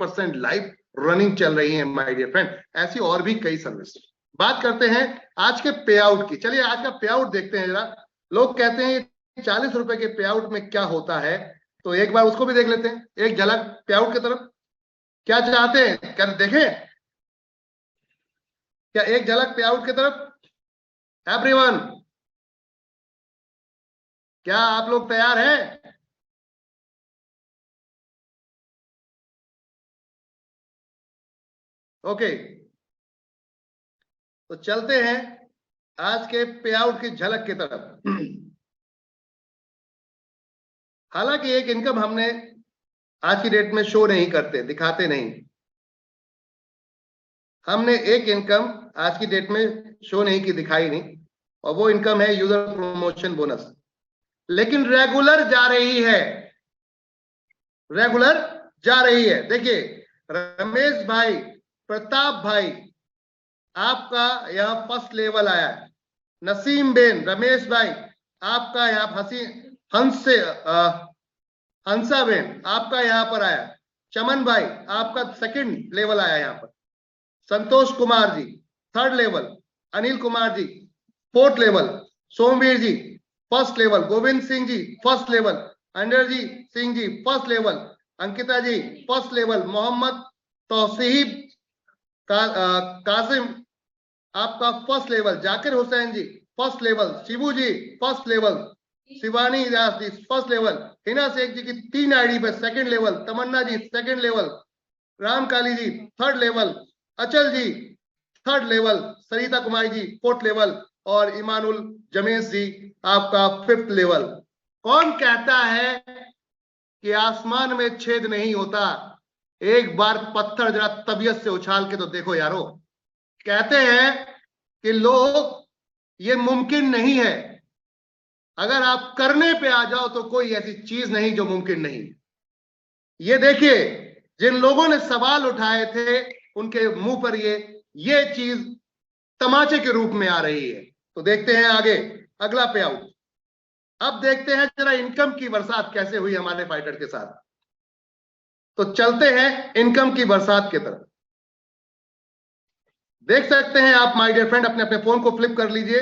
100% live running चल रही है माय डियर फ्रेंड। ऐसी और भी कई सर्विस। बात करते हैं आज के पे आउट की। चलिए आज का पे आउट देखते हैं जरा। लोग कहते हैं 40 रुपए के पे आउट में क्या होता है, तो एक बार उसको भी देख लेते हैं, एक झलक पे आउट की तरफ। क्या चाहते हैं, क्या देखें क्या एक झलक पे आउट की तरफ? एवरीवन, क्या आप लोग तैयार हैं? ओके, तो चलते हैं आज के पे आउट की झलक की तरफ। हालांकि एक इनकम हमने आज की डेट में शो नहीं करते, दिखाते नहीं। हमने एक इनकम आज की डेट में शो नहीं की, दिखाई नहीं, और वो इनकम है यूजर प्रमोशन बोनस। लेकिन रेगुलर जा रही है, रेगुलर जा रही है। देखिए रमेश भाई, प्रताप भाई, आपका यहां फर्स्ट लेवल आया है। नसीम बेन, रमेश भाई, आपका यहां हंस से हंसा बेन, आपका यहां पर आया। चमन भाई, आपका सेकंड लेवल आया यहां पर। Santosh Kumar ji third level, Anil Kumar ji fourth level, Somvir जी first level, Govind Singh ji first level, under जी सिंह जी फर्स्ट लेवल, अंकिता जी फर्स्ट लेवल, मोहम्मद तौसीब कासिम आपका फर्स्ट लेवल, जाकिर हुसैन जी फर्स्ट लेवल, शिबू जी first level, Shivani Das ji first level, Hina Sheikh जी की 3 आईडी पे सेकंड लेवल, तमन्ना जी सेकंड लेवल, रामकाली जी थर्ड लेवल, अचल जी third level, Sarita Kumari ji fourth level, और इमानुल जमेश जी आपका fifth level. कौन कहता है कि आसमान में छेद नहीं होता? एक बार पत्थर जरा तबीयत से उछाल के तो देखो यारो। कहते हैं कि लोग ये मुमकिन नहीं है, अगर आप करने पे आ जाओ तो कोई ऐसी चीज नहीं जो मुमकिन नहीं। ये देखिए जिन लोगों ने सवाल उठाए थे उनके मुंह पर ये चीज तमाचे के रूप में आ रही है। तो देखते हैं आगे अगला पे आउट। अब देखते हैं जरा इनकम की बरसात कैसे हुई हमारे फाइटर के साथ। तो चलते हैं इनकम की बरसात की तरफ। देख सकते हैं आप माय डियर फ्रेंड, अपने अपने फोन को फ्लिप कर लीजिए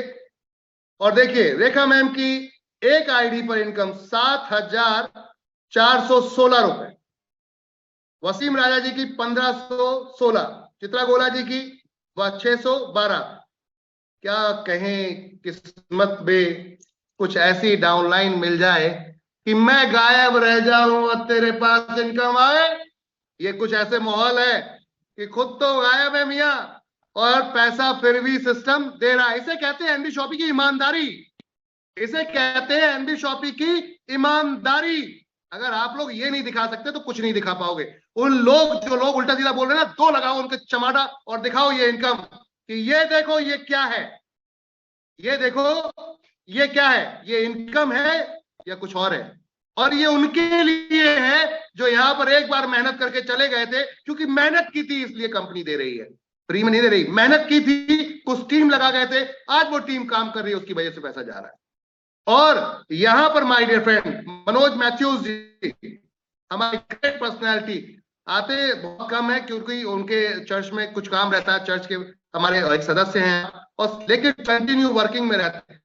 और देखिए रेखा मैम की एक आईडी पर इनकम 7,416 रुपए, वसीम राजा जी की 1,516, चित्रा गोला जी की 612। क्या कहें, किस्मत में कुछ ऐसी डाउनलाइन मिल जाए कि मैं गायब रह जाऊं और तेरे पास इनकम आए। ये कुछ ऐसे माहौल है कि खुद तो गायब है मियां और पैसा फिर भी सिस्टम दे रहा है। इसे कहते हैं एमडी शॉपी की ईमानदारी, इसे कहते हैं एमडी शॉपी की ईमानदारी। अगर आप लोग ये नहीं दिखा सकते तो कुछ नहीं दिखा पाओगे। उन लोग जो लोग उल्टा सीधा बोल रहे हैं ना, दो लगाओ उनके चमाटा और दिखाओ ये इनकम कि ये देखो ये क्या है, ये देखो ये क्या है, ये इनकम है या कुछ और है। और ये उनके लिए है जो यहां पर एक बार मेहनत करके चले गए थे, क्योंकि मेहनत की थी इसलिए कंपनी दे रही है, फ्री में नहीं दे रही। मेहनत की थी, कुछ टीम लगा गए थे, आज वो टीम काम कर रही है, उसकी वजह से पैसा जा रहा है। और यहां पर my dear friend Manoj Mathews ji, हमारी ग्रेट पर्सनैलिटी, आते बहुत कम है क्योंकि उनके चर्च में कुछ काम रहता है, चर्च के हमारे एक सदस्य हैं, और लेकिन कंटिन्यू वर्किंग में रहते हैं।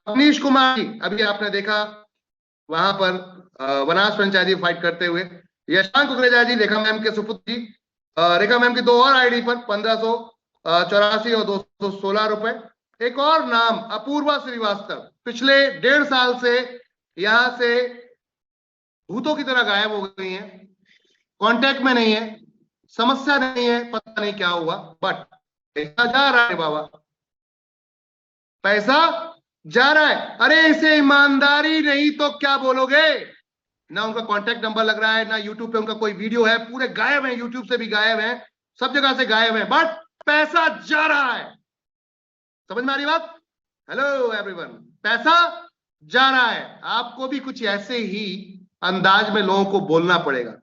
अवनीश कुमार जी, अभी आपने देखा वहां पर वनास फ्रेंचाइजी फाइट करते हुए। यशकांत कुकरेजा जी, रेखा मैम के सुपुत्र जी, रेखा मैम की 2 और आईडी पर 1,584 और 216 रुपए। एक और नाम अपूर्वा श्रीवास्तव, पिछले 1.5 साल से यहां से भूतों की तरह गायब हो गई हैं, कांटेक्ट में नहीं है, समस्या नहीं है, पता नहीं क्या हुआ, बट पैसा जा रहा है बाबा, पैसा जा रहा है। अरे इसे ईमानदारी नहीं तो क्या बोलोगे? ना उनका कांटेक्ट नंबर लग रहा है, ना यूट्यूब पे उनका कोई वीडियो है, पूरे गायब है, यूट्यूब से भी गायब है, सब जगह से गायब है, बट पैसा जा रहा है। समझ में आ रही बात? हेलो एवरीवन, पैसा जा रहा है। आपको भी कुछ ऐसे ही अंदाज में लोगों को बोलना पड़ेगा।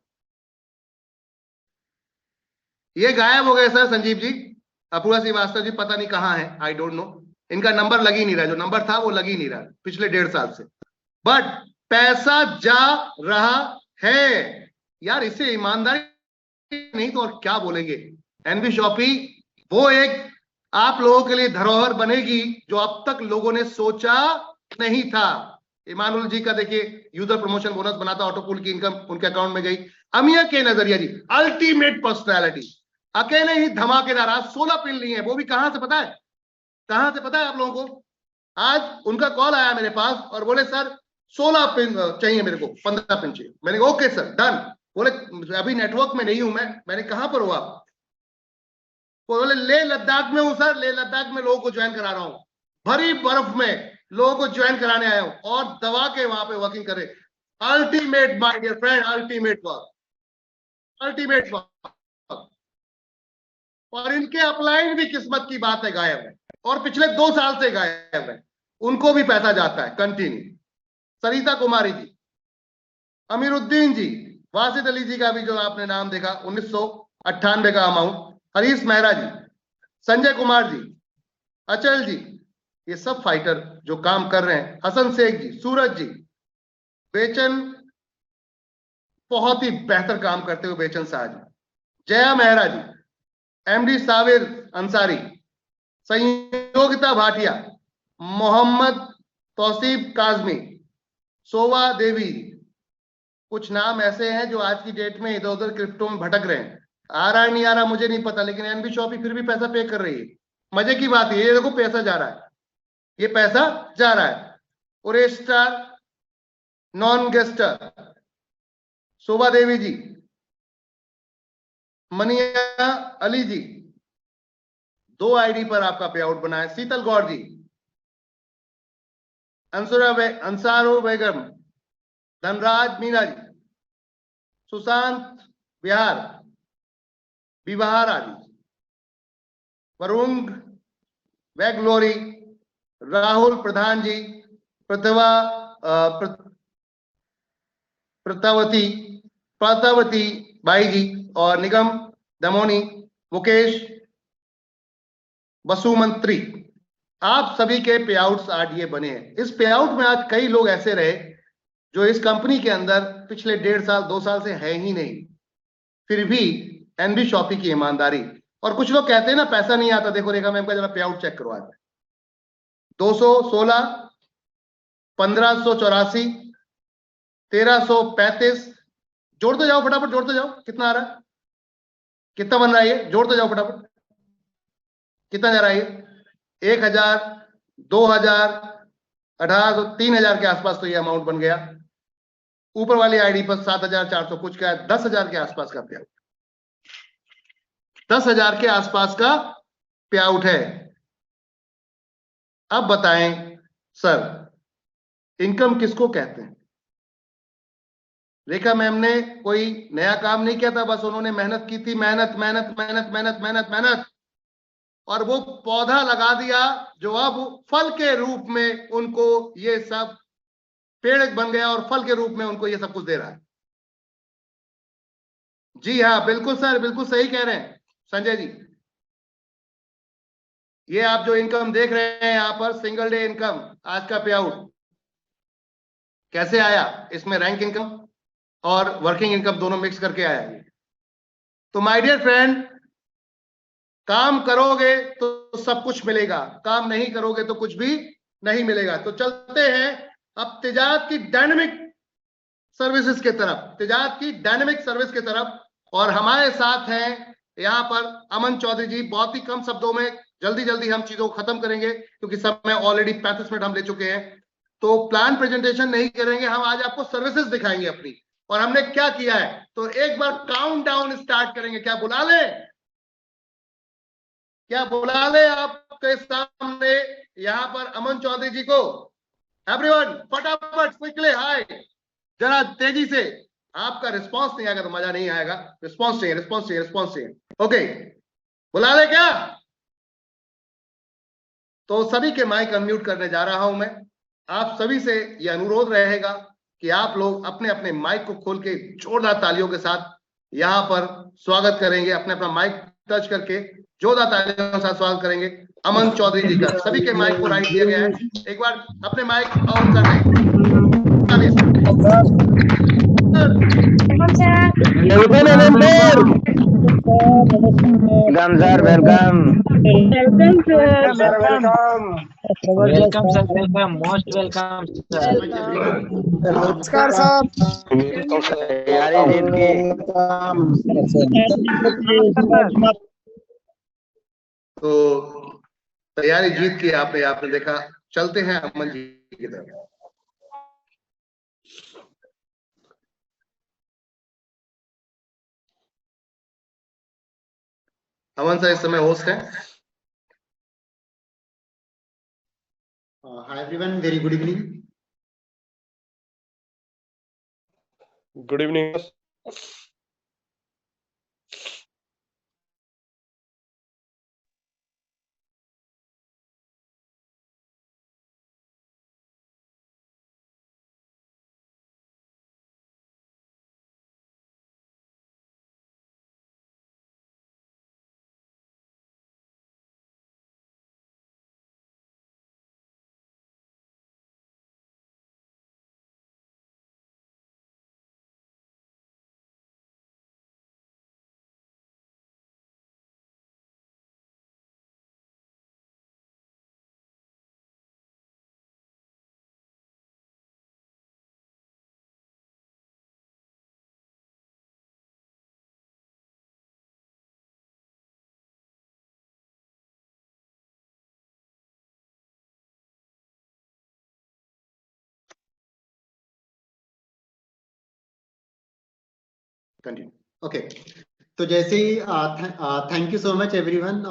ये गायब हो गए सर संजीव जी, अपूर्वा श्रीवास्तव जी पता नहीं कहां है, आई डोंट नो, इनका नंबर लग ही नहीं रहा, जो नंबर था वो लग ही नहीं रहा पिछले 1.5 साल से, बट पैसा जा रहा है। यार इसे ईमानदारी नहीं तो और क्या बोलेंगे। एनबी शॉपी वो एक आप लोगों के लिए धरोहर बनेगी जो अब तक लोगों ने सोचा नहीं था। इमानुल जी का देखिए यूजर प्रमोशन बोनस बना था, ऑटोपूल की इनकम उनके अकाउंट में गई। अमिया के नजरिया जी अल्टीमेट पर्सनैलिटी, अकेले ही धमाकेदार, आज 16 पिन ली है। वो भी कहां से पता है, कहां से पता है आप लोगों को? आज उनका कॉल आया मेरे पास और बोले सर 16 पिन चाहिए मेरे को, 15 पिन चाहिए। मैंने कहा ओके सर डन। बोले अभी नेटवर्क में नहीं हूं मैंने कहां पर हो आप? बोले ले लद्दाख में हूं सर, ले लद्दाख में लोगों को ज्वाइन करा रहा हूं, भरी बर्फ में लोगों को ज्वाइन कराने आया हूं और दबा के वहां पे वर्किंग करे। Ultimate my dear friend, ultimate work, ultimate work. और इनके अपलाइन भी किस्मत की बात है गायब है, और पिछले 2 साल से गायब है, उनको भी पैसा जाता है कंटिन्यू। सरिता कुमारी जी, अमीरुद्दीन जी, वासिद अली जी का भी जो आपने नाम देखा 1998 का अमाउंट, हरीश मेहरा जी, संजय कुमार जी, अचल जी, ये सब फाइटर जो काम कर रहे हैं। हसन शेख जी, सूरज जी, बेचन बहुत ही बेहतर काम करते हुए बेचन शाह जी, जया मेहरा जी, एमडी साविर अंसारी, संयोगिता भाटिया, मोहम्मद तौसीफ काजमी, सोवा देवी। कुछ नाम ऐसे हैं जो आज की डेट में इधर उधर क्रिप्टो में भटक रहे हैं। आ रहा है नहीं आ रहा मुझे नहीं पता, लेकिन एनबी शॉपी फिर भी पैसा पे कर रही है। मजे की बात ये देखो पैसा जा रहा है, ये पैसा जा रहा है। ओरेस्टार नॉन गेस्टर, शोभा देवी जी, मनिया अली जी, 2 आईडी पर आपका पे आउट बना है। शीतल गौर जी, अंसारो बेगम, धनराज मीना जी, सुशांत बिहार, विवाह आदि, वरुण वैग्लोरी, राहुल प्रधान जी, प्रतावती बाई जी, और निगम दमोनी, मुकेश वसुमंत्री, आप सभी के पे आउट्स आज ये बने हैं। इस पे आउट में आज कई लोग ऐसे रहे जो इस कंपनी के अंदर पिछले 1.5 साल 2 साल से है ही नहीं, फिर भी एनबी शॉपी की ईमानदारी। और कुछ लोग कहते हैं ना पैसा नहीं आता, देखो रेखा मैम का जरा पे आउट चेक करो आज। 216, 1584, 1335, जोड़ते जाओ फटाफट, जोड़ते जाओ। कितना आ रहा है, कितना बन रहा है ये, जोड़ते जाओ फटाफट। कितना जा रहा है ये? 1000, 2000, 1800, 3000 के आसपास तो ये अमाउंट बन गया। ऊपर वाली आईडी पर 7400 कुछ का है, 10,000 के आसपास का पे आउट, 10,000 के आसपास का पे आउट है। अब बताएं सर इनकम किसको कहते हैं? रेखा मैम ने कोई नया काम नहीं किया था, बस उन्होंने मेहनत की थी, मेहनत मेहनत मेहनत मेहनत मेहनत मेहनत, और वो पौधा लगा दिया जो अब फल के रूप में उनको ये सब पेड़ बन गया और फल के रूप में उनको ये सब कुछ दे रहा है। जी हाँ बिल्कुल सर, बिल्कुल सही कह रहे हैं संजय जी। ये आप जो इनकम देख रहे हैं यहाँ पर, सिंगल डे इनकम, आज का पे आउट कैसे आया? इसमें रैंक इनकम और वर्किंग इनकम दोनों मिक्स करके आया है। तो माय डियर फ्रेंड, काम करोगे तो सब कुछ मिलेगा, काम नहीं करोगे तो कुछ भी नहीं मिलेगा। तो चलते हैं अब तिजारत की डायनेमिक सर्विसेज के तरफ, तिजारत की डायनेमिक सर्विस के तरफ। और हमारे साथ हैं यहाँ पर अमन चौधरी जी। बहुत ही कम शब्दों में जल्दी जल्दी हम चीजों को खत्म करेंगे क्योंकि समय ऑलरेडी 35 मिनट हम ले चुके हैं। तो प्लान प्रेजेंटेशन नहीं करेंगे हम, आज आपको सर्विसेज दिखाएंगे अपनी और हमने क्या किया है। तो एक बार काउंट डाउन स्टार्ट करेंगे। क्या बुला ले, क्या बुला ले आपके सामने यहाँ पर अमन चौधरी जी को? एवरीवन फटाफट क्विकली हाय, जरा तेजी से। आपका रिस्पांस नहीं आएगा तो मजा नहीं आएगा। रिस्पांस चाहिए, रिस्पांस चाहिए, रिस्पांस चाहिए। ओके बुला ले क्या? तो सभी के माइक अनम्यूट करने जा रहा हूं मैं। आप सभी से यह अनुरोध रहेगा कि आप लोग अपने अपने माइक को खोल के जोरदार तालियों के साथ यहाँ पर स्वागत करेंगे। अपने अपना माइक टच करके जोरदार तालियों के साथ स्वागत करेंगे अमन चौधरी जी का। सभी के माइक को राइट दिया गया है, एक बार अपने माइक ऑन कर लें। Welcome sir, welcome. Welcome sir. Sir welcome. Welcome sir, welcome, most welcome sir. नमस्कार सर। तैयारी जीत की। तो तैयारी जीत की आपने आपने देखा। चलते हैं अमन जी की तरफ। अमन सर इस समय होस्ट है। Hi everyone, very good evening. Good evening. Continue. Okay, तो जैसे ही thank you so much everyone.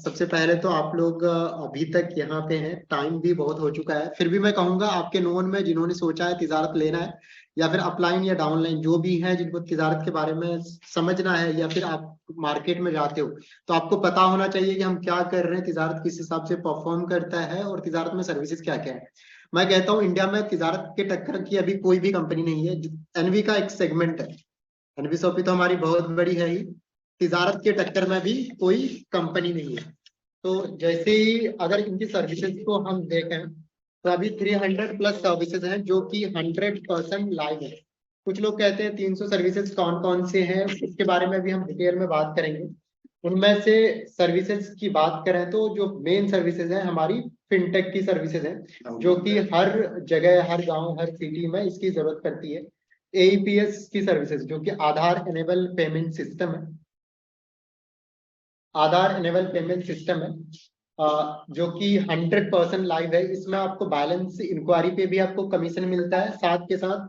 सबसे पहले तो आप लोग अभी तक यहाँ पे हैं, टाइम भी बहुत हो चुका है, फिर भी मैं कहूँगा आपके नोन में जिन्होंने सोचा है तिजारत लेना है या फिर अपलाइन या डाउनलाइन जो भी है, जिनको तिजारत के बारे में समझना है या फिर आप मार्केट में जाते हो तो आपको पता होना चाहिए कि हम क्या कर रहे हैं, तिजारत किस हिसाब से परफॉर्म करता है और तिजारत में सर्विसेज क्या क्या है। मैं कहता हूँ इंडिया में तिजारत के टक्कर की अभी कोई भी कंपनी नहीं है। एनवी का एक सेगमेंट है, एनवी शॉपी तो हमारी बहुत बड़ी है ही, तिजारत के टक्कर में भी कोई कंपनी नहीं है। तो जैसे ही अगर इनकी सर्विसेज को हम देखें तो अभी 300 प्लस सर्विसेज हैं जो कि 100% लाइव है। कुछ लोग कहते हैं 300 सर्विसेज कौन कौन से हैं, उसके बारे में भी हम डिटेल में बात करेंगे। उनमें से सर्विसेज की बात करें तो जो मेन सर्विसेज है हमारी फिनटेक की सर्विसेज है, जो कि हर जगह, हर गांव, हर सिटी में इसकी जरूरत पड़ती है। एईपीएस की सर्विसेज जो कि आधार एनेबल पेमेंट सिस्टम है, आधार एनेबल पेमेंट सिस्टम है, जो कि 100% लाइव है। इसमें आपको बैलेंस इंक्वायरी पे भी आपको कमीशन मिलता है, साथ के साथ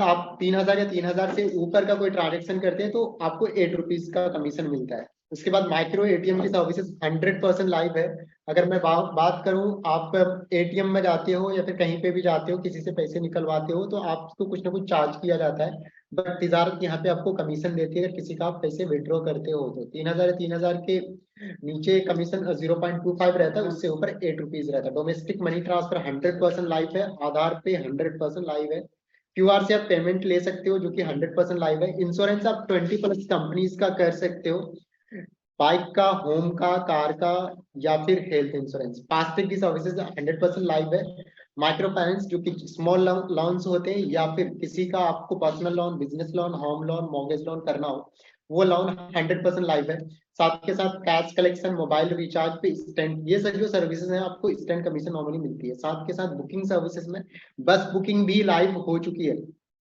आप 3000 या 3000 से ऊपर का कोई ट्रांजेक्शन करते हैं तो आपको 8 रुपीज का कमीशन मिलता है। उसके बाद माइक्रो एटीएम की सर्विसेज 100% लाइव है। अगर मैं बात करूं, आप एटीएम में जाते हो या फिर कहीं पे भी जाते हो, किसी से पैसे निकलवाते हो तो आपको कुछ ना कुछ चार्ज किया जाता है, बट तिजारत यहाँ पे आपको कमीशन देती है अगर किसी का आप पैसे विड्रॉ करते हो तो। 3000 के नीचे कमीशन 0.25 रहता है, उससे ऊपर 8 रुपीज रहता है। डोमेस्टिक मनी ट्रांसफर 100% लाइव है, आधार पे 100% लाइव है। क्यूआर से आप पेमेंट ले सकते हो जो कि 100% लाइव है। इंश्योरेंस आप 20 प्लस कंपनीज का कर सकते हो, बाइक का, होम का, कार का या फिर हेल्थ इंश्योरेंस। फास्टैग की सर्विसेज 100% लाइव है। माइक्रो फाइनेंस जो कि स्मॉल लोन्स होते हैं या फिर किसी का आपको personal loan, business loan, home loan, mortgage loan करना हो, वो लोन 100% लाइव है। साथ के साथ कैश कलेक्शन, मोबाइल रिचार्ज पे स्टैंड, ये सब जो सर्विसेज हैं आपको स्टैंड कमीशन नॉर्मली मिलती है। साथ के साथ बुकिंग सर्विसेज में बस बुकिंग भी लाइव हो चुकी है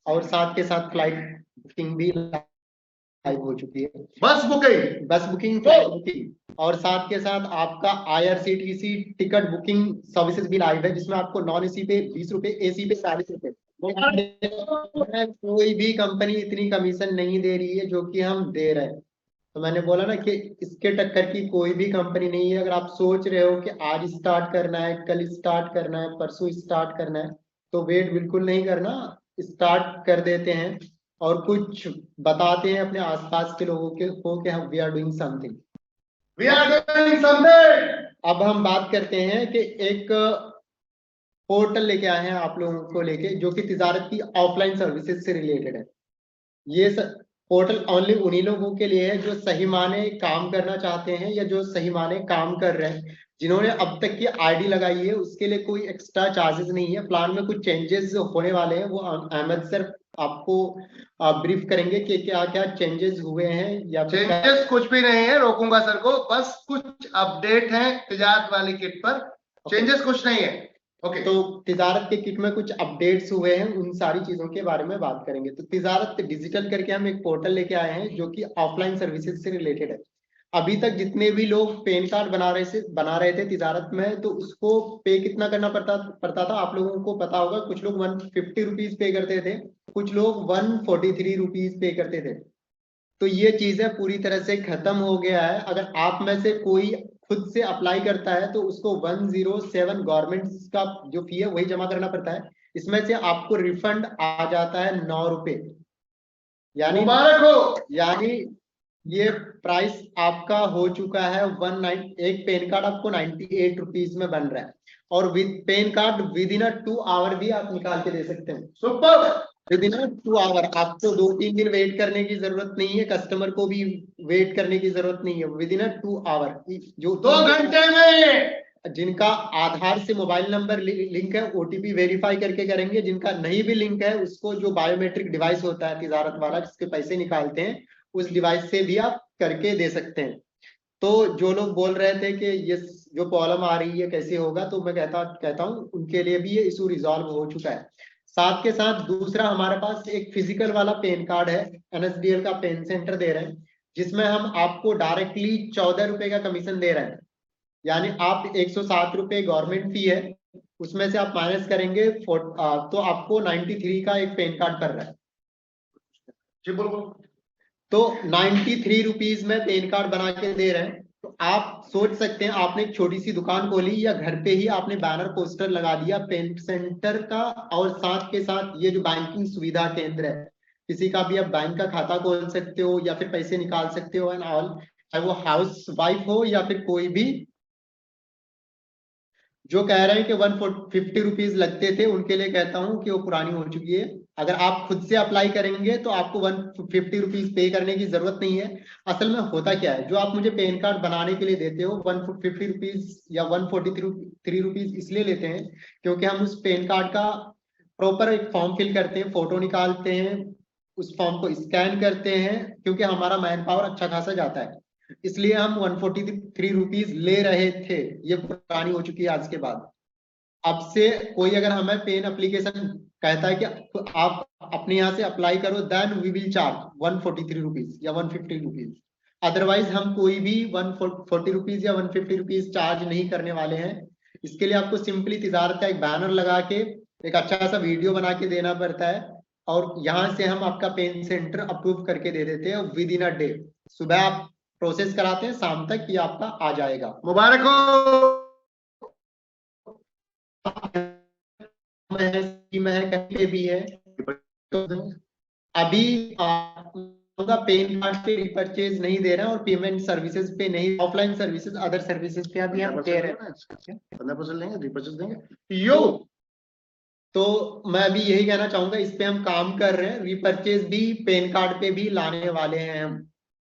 और साथ के साथ फ्लाइट बुकिंग भी लाइव हो चुकी है। बस बुकिंग, फ्लाइट बुकिंग और साथ के साथ आपका आईआरसीटीसी टिकट बुकिंग सर्विसेज भी लाइव है, जिसमें आपको नॉन एसी पे 20 रुपए, एसी पे 40 रुपए। कोई भी कंपनी इतनी कमीशन नहीं दे रही है जो कि हम दे रहे हैं। तो मैंने बोला ना कि इसके टक्कर की कोई भी कंपनी नहीं है। अगर आप सोच रहे हो कि आज स्टार्ट करना है, कल स्टार्ट करना है, परसों स्टार्ट करना है, तो वेट बिल्कुल नहीं करना, स्टार्ट कर देते हैं और कुछ बताते हैं अपने आसपास के लोगों को कि हम वी आर डूइंग समथिंग। अब हम बात करते हैं कि एक पोर्टल लेके आए हैं आप लोगों को लेके, जो कि तिजारत की ऑफलाइन सर्विसेज से रिलेटेड है। ये पोर्टल ओनली उन्हीं लोगों के लिए है जो सही माने काम करना चाहते हैं या जो सही माने काम कर रहे हैं। जिन्होंने अब तक की आईडी लगाई है उसके लिए कोई एक्स्ट्रा चार्जेस नहीं है। प्लान में कुछ चेंजेस होने वाले हैं, वो अहमद सर आपको ब्रीफ करेंगे कि क्या क्या चेंजेस हुए हैं या फिर चेंजेस कुछ भी नहीं है, रोकूंगा सर को, बस कुछ अपडेट है तिजारत वाली किट पर, चेंजेस कुछ नहीं है। ओके, तो तिजारत के किट में कुछ अपडेट्स हुए हैं, उन सारी चीजों के बारे में बात करेंगे। तो तिजारत डिजिटल करके हम एक पोर्टल लेके आए हैं जो कि ऑफलाइन सर्विसेज से रिलेटेड है। अभी तक जितने भी लोग पैन कार्ड बना रहे थे तिजारत में, तो उसको पे कितना करना पड़ता था आप लोगों को पता होगा। कुछ लोग 150 रुपीज पे करते थे, कुछ लोग 143 रुपीज पे करते थे। तो ये चीजें पूरी तरह से खत्म हो गया है। अगर आप में से कोई खुद से अप्लाई करता है तो उसको 107 गवर्नमेंट का जो फी है वही जमा करना पड़ता है। इसमें से आपको रिफंड आ जाता है 9 रुपए, यानी मुबारक हो। यानी ये प्राइस आपका हो चुका है 19। एक पेन कार्ड आपको 98 रुपीज में बन रहा है, और with PAN card within 2 hour भी आप निकाल के दे सकते हैं। सुपर। विद इन 2 आवर, आपको 2-3 दिन वेट करने की जरूरत नहीं है, कस्टमर को भी वेट करने की जरूरत नहीं है। विद इन 2 आवर, जो 2 घंटे में। जिनका आधार से मोबाइल नंबर लिंक है ओटीपी वेरीफाई करके करेंगे, जिनका नहीं भी लिंक है उसको जो बायोमेट्रिक डिवाइस होता है तिजारत वाला जिसके पैसे निकालते हैं, उस डिवाइस से भी आप करके दे सकते हैं। तो जो लोग बोल रहे थे कि ये जो प्रॉब्लम आ रही है कैसे होगा, तो मैं कहता हूँ उनके लिए भी ये इशू रिजॉल्व हो चुका है। साथ के साथ दूसरा हमारे पास एक फिजिकल वाला पेन कार्ड है, एनएसडीएल का पेन सेंटर दे रहे हैं, जिसमें हम आपको डायरेक्टली 14 रुपए का कमीशन दे रहे हैं। यानी आप 107 रुपए गवर्नमेंट फी है, उसमें से आप माइनस करेंगे तो आपको 93 का एक पेन कार्ड कर रहा है। जी बोलो। तो 93 रुपीज में पेन कार्ड बना के दे रहे हैं। तो आप सोच सकते हैं, आपने एक छोटी सी दुकान खोली या घर पे ही आपने बैनर पोस्टर लगा दिया पेन सेंटर का, और साथ के साथ ये जो बैंकिंग सुविधा केंद्र है, किसी का भी आप बैंक का खाता खोल सकते हो या फिर पैसे निकाल सकते हो एंड ऑल, चाहे वो हाउस वाइफ हो या फिर कोई भी। जो कह रहे हैं कि 150 रुपीज लगते थे उनके लिए कहता हूं कि वो पुरानी हो चुकी है। अगर आप खुद से अप्लाई करेंगे तो आपको 150 रुपीज पे करने की जरूरत नहीं है। असल में होता क्या है, जो आप मुझे पेन कार्ड बनाने के लिए देते हो 150 रुपीज या 143 रुपीज इसलिए लेते हैं क्योंकि हम उस पेन कार्ड का प्रॉपर एक फॉर्म फिल करते हैं, फोटो निकालते हैं, उस फॉर्म को स्कैन करते हैं, क्योंकि हमारा मैन पावर अच्छा खासा जाता है, इसलिए हम 143 रुपीज ले रहे थे। ये पुरानी हो चुकी है आज के बाद। अब से कोई अगर हमें पेन एप्लीकेशन कहता है कि आप अपने यहाँ से अप्लाई करो, then we will charge 143 rupees या 150 रुपीज। अदरवाइज हम कोई भी 140 रुपीज या 150 रुपीज चार्ज नहीं करने वाले हैं। इसके लिए आपको सिंपली तिजारत का एक बैनर लगा के एक अच्छा सा वीडियो बना के देना पड़ता है, और यहाँ से हम आपका पेन सेंटर अप्रूव करके दे देते हैं विद इन अ डे। सुबह आप प्रोसेस कराते हैं, शाम तक ये आपका आ जाएगा। मुबारक हो। कहीं पे भी है। तो अभी पेन कार्ड पे रिपर्चेज नहीं दे रहे हैं और पेमेंट सर्विसेज पे नहीं, ऑफलाइन सर्विसेज अदर सर्विसेज पे अभी हम दे रहे हैं। 15% लेंगे, रिपर्चेज देंगे यो। तो मैं अभी यही कहना चाहूंगा, इस पे हम काम कर रहे हैं, रिपर्चेज भी पेन कार्ड पे भी लाने वाले हैं हम।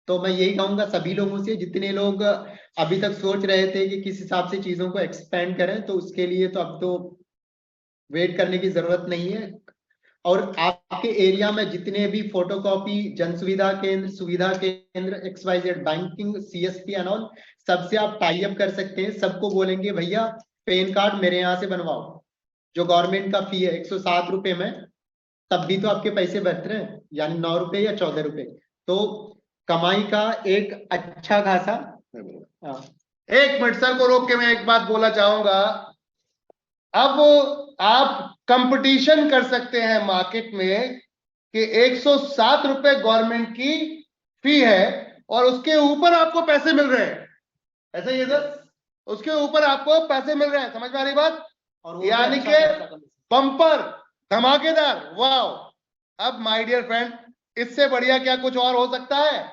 तो मैं यही कहूंगा सभी लोगों से, जितने लोग अभी तक सोच रहे थे कि किस हिसाब से चीजों को एक्सपेंड करें, तो उसके लिए तो अब तो वेट करने की जरूरत नहीं है। और आपके एरिया में जितने भी फोटोकॉपी, जन सुविधा केंद्र XYZ banking, CSP and all, सबसे आप टाई अप कर सकते हैं। सबको बोलेंगे भैया पेन कार्ड मेरे यहाँ से बनवाओ। जो गवर्नमेंट का फी है 107 रुपए में, तब भी तो आपके पैसे बच रहे हैं, यानी 9 रुपए या 14 रुपए। तो कमाई का एक अच्छा खासा। एक मिनट सर को रोक के मैं एक बात बोलना चाहूंगा। अब आप कंपटीशन कर सकते हैं मार्केट में कि 107 रुपए गवर्नमेंट की फी है और उसके ऊपर आपको पैसे मिल रहे हैं। ऐसा ही है सर, उसके ऊपर आपको पैसे मिल रहे हैं। समझ में आ रही बात? और यानी अच्छा के बम्पर धमाकेदार। वाह। अब माय डियर फ्रेंड, इससे बढ़िया क्या कुछ और हो सकता है?